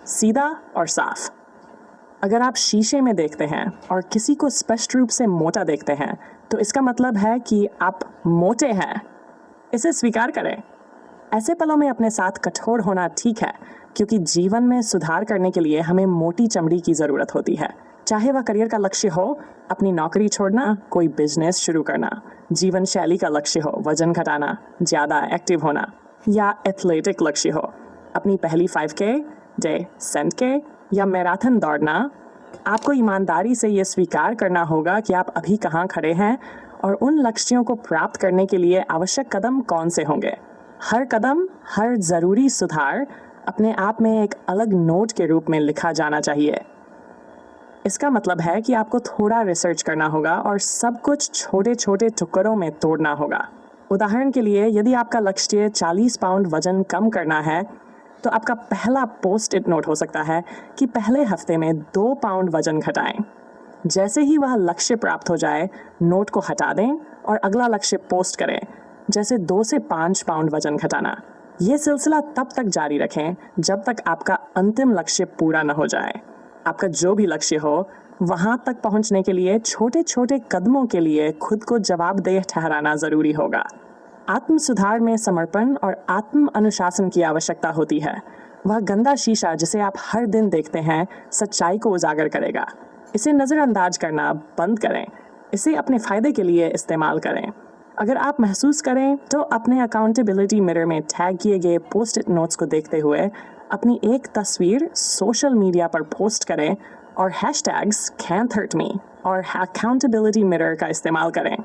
S1: सीधा और साफ। अगर आप शीशे में देखते हैं और किसी को स्पष्ट रूप से मोटा देखते हैं, तो इसका मतलब है कि आप मोटे हैं। इसे स्वीकार करें। ऐसे पलों में अपने साथ कठोर होना ठीक है, क्योंकि जीवन में सुधार करने के लिए हमें मोटी चमड़ी की ज़रूरत होती है। चाहे वह करियर का लक्ष्य हो, अपनी नौकरी छोड़ना, कोई बिजनेस शुरू करना, जीवन शैली का लक्ष्य हो, वजन घटाना, ज़्यादा एक्टिव होना, या एथलेटिक लक्ष्य हो, अपनी पहली 5K, 10K या मैराथन दौड़ना। आपको ईमानदारी से यह स्वीकार करना होगा कि आप अभी कहाँ खड़े हैं और उन लक्ष्यों को प्राप्त करने के लिए आवश्यक कदम कौन से होंगे। हर कदम, हर ज़रूरी सुधार अपने आप में एक अलग नोट के रूप में लिखा जाना चाहिए। इसका मतलब है कि आपको थोड़ा रिसर्च करना होगा और सब कुछ छोटे छोटे टुकड़ों में तोड़ना होगा। उदाहरण के लिए, यदि आपका लक्ष्य 40 पाउंड वजन कम करना है, तो आपका पहला पोस्ट इट नोट हो सकता है कि पहले हफ्ते में 2 पाउंड वजन घटाएं। जैसे ही वह लक्ष्य प्राप्त हो जाए, नोट को हटा दें और अगला लक्ष्य पोस्ट करें, जैसे 2 से 5 पाउंड वजन घटाना। ये सिलसिला तब तक जारी रखें जब तक आपका अंतिम लक्ष्य पूरा न हो जाए। आपका जो भी लक्ष्य हो, वहां तक पहुंचने के लिए छोटे छोटे कदमों के लिए खुद को जवाबदेह ठहराना जरूरी होगा। आत्म सुधार में समर्पण और आत्म अनुशासन की आवश्यकता होती है। वह गंदा शीशा जिसे आप हर दिन देखते हैं, सच्चाई को उजागर करेगा। इसे नज़रअंदाज करना बंद करें। इसे अपने फायदे के लिए इस्तेमाल करें। अगर आप महसूस करें तो अपने अकाउंटेबिलिटी मिरर में टैग किए गए पोस्ट इट नोट्स को देखते हुए अपनी एक तस्वीर सोशल मीडिया पर पोस्ट करें और हैशटैग्स can't hurt me और अकाउंटेबिलिटी मिरर का इस्तेमाल करें।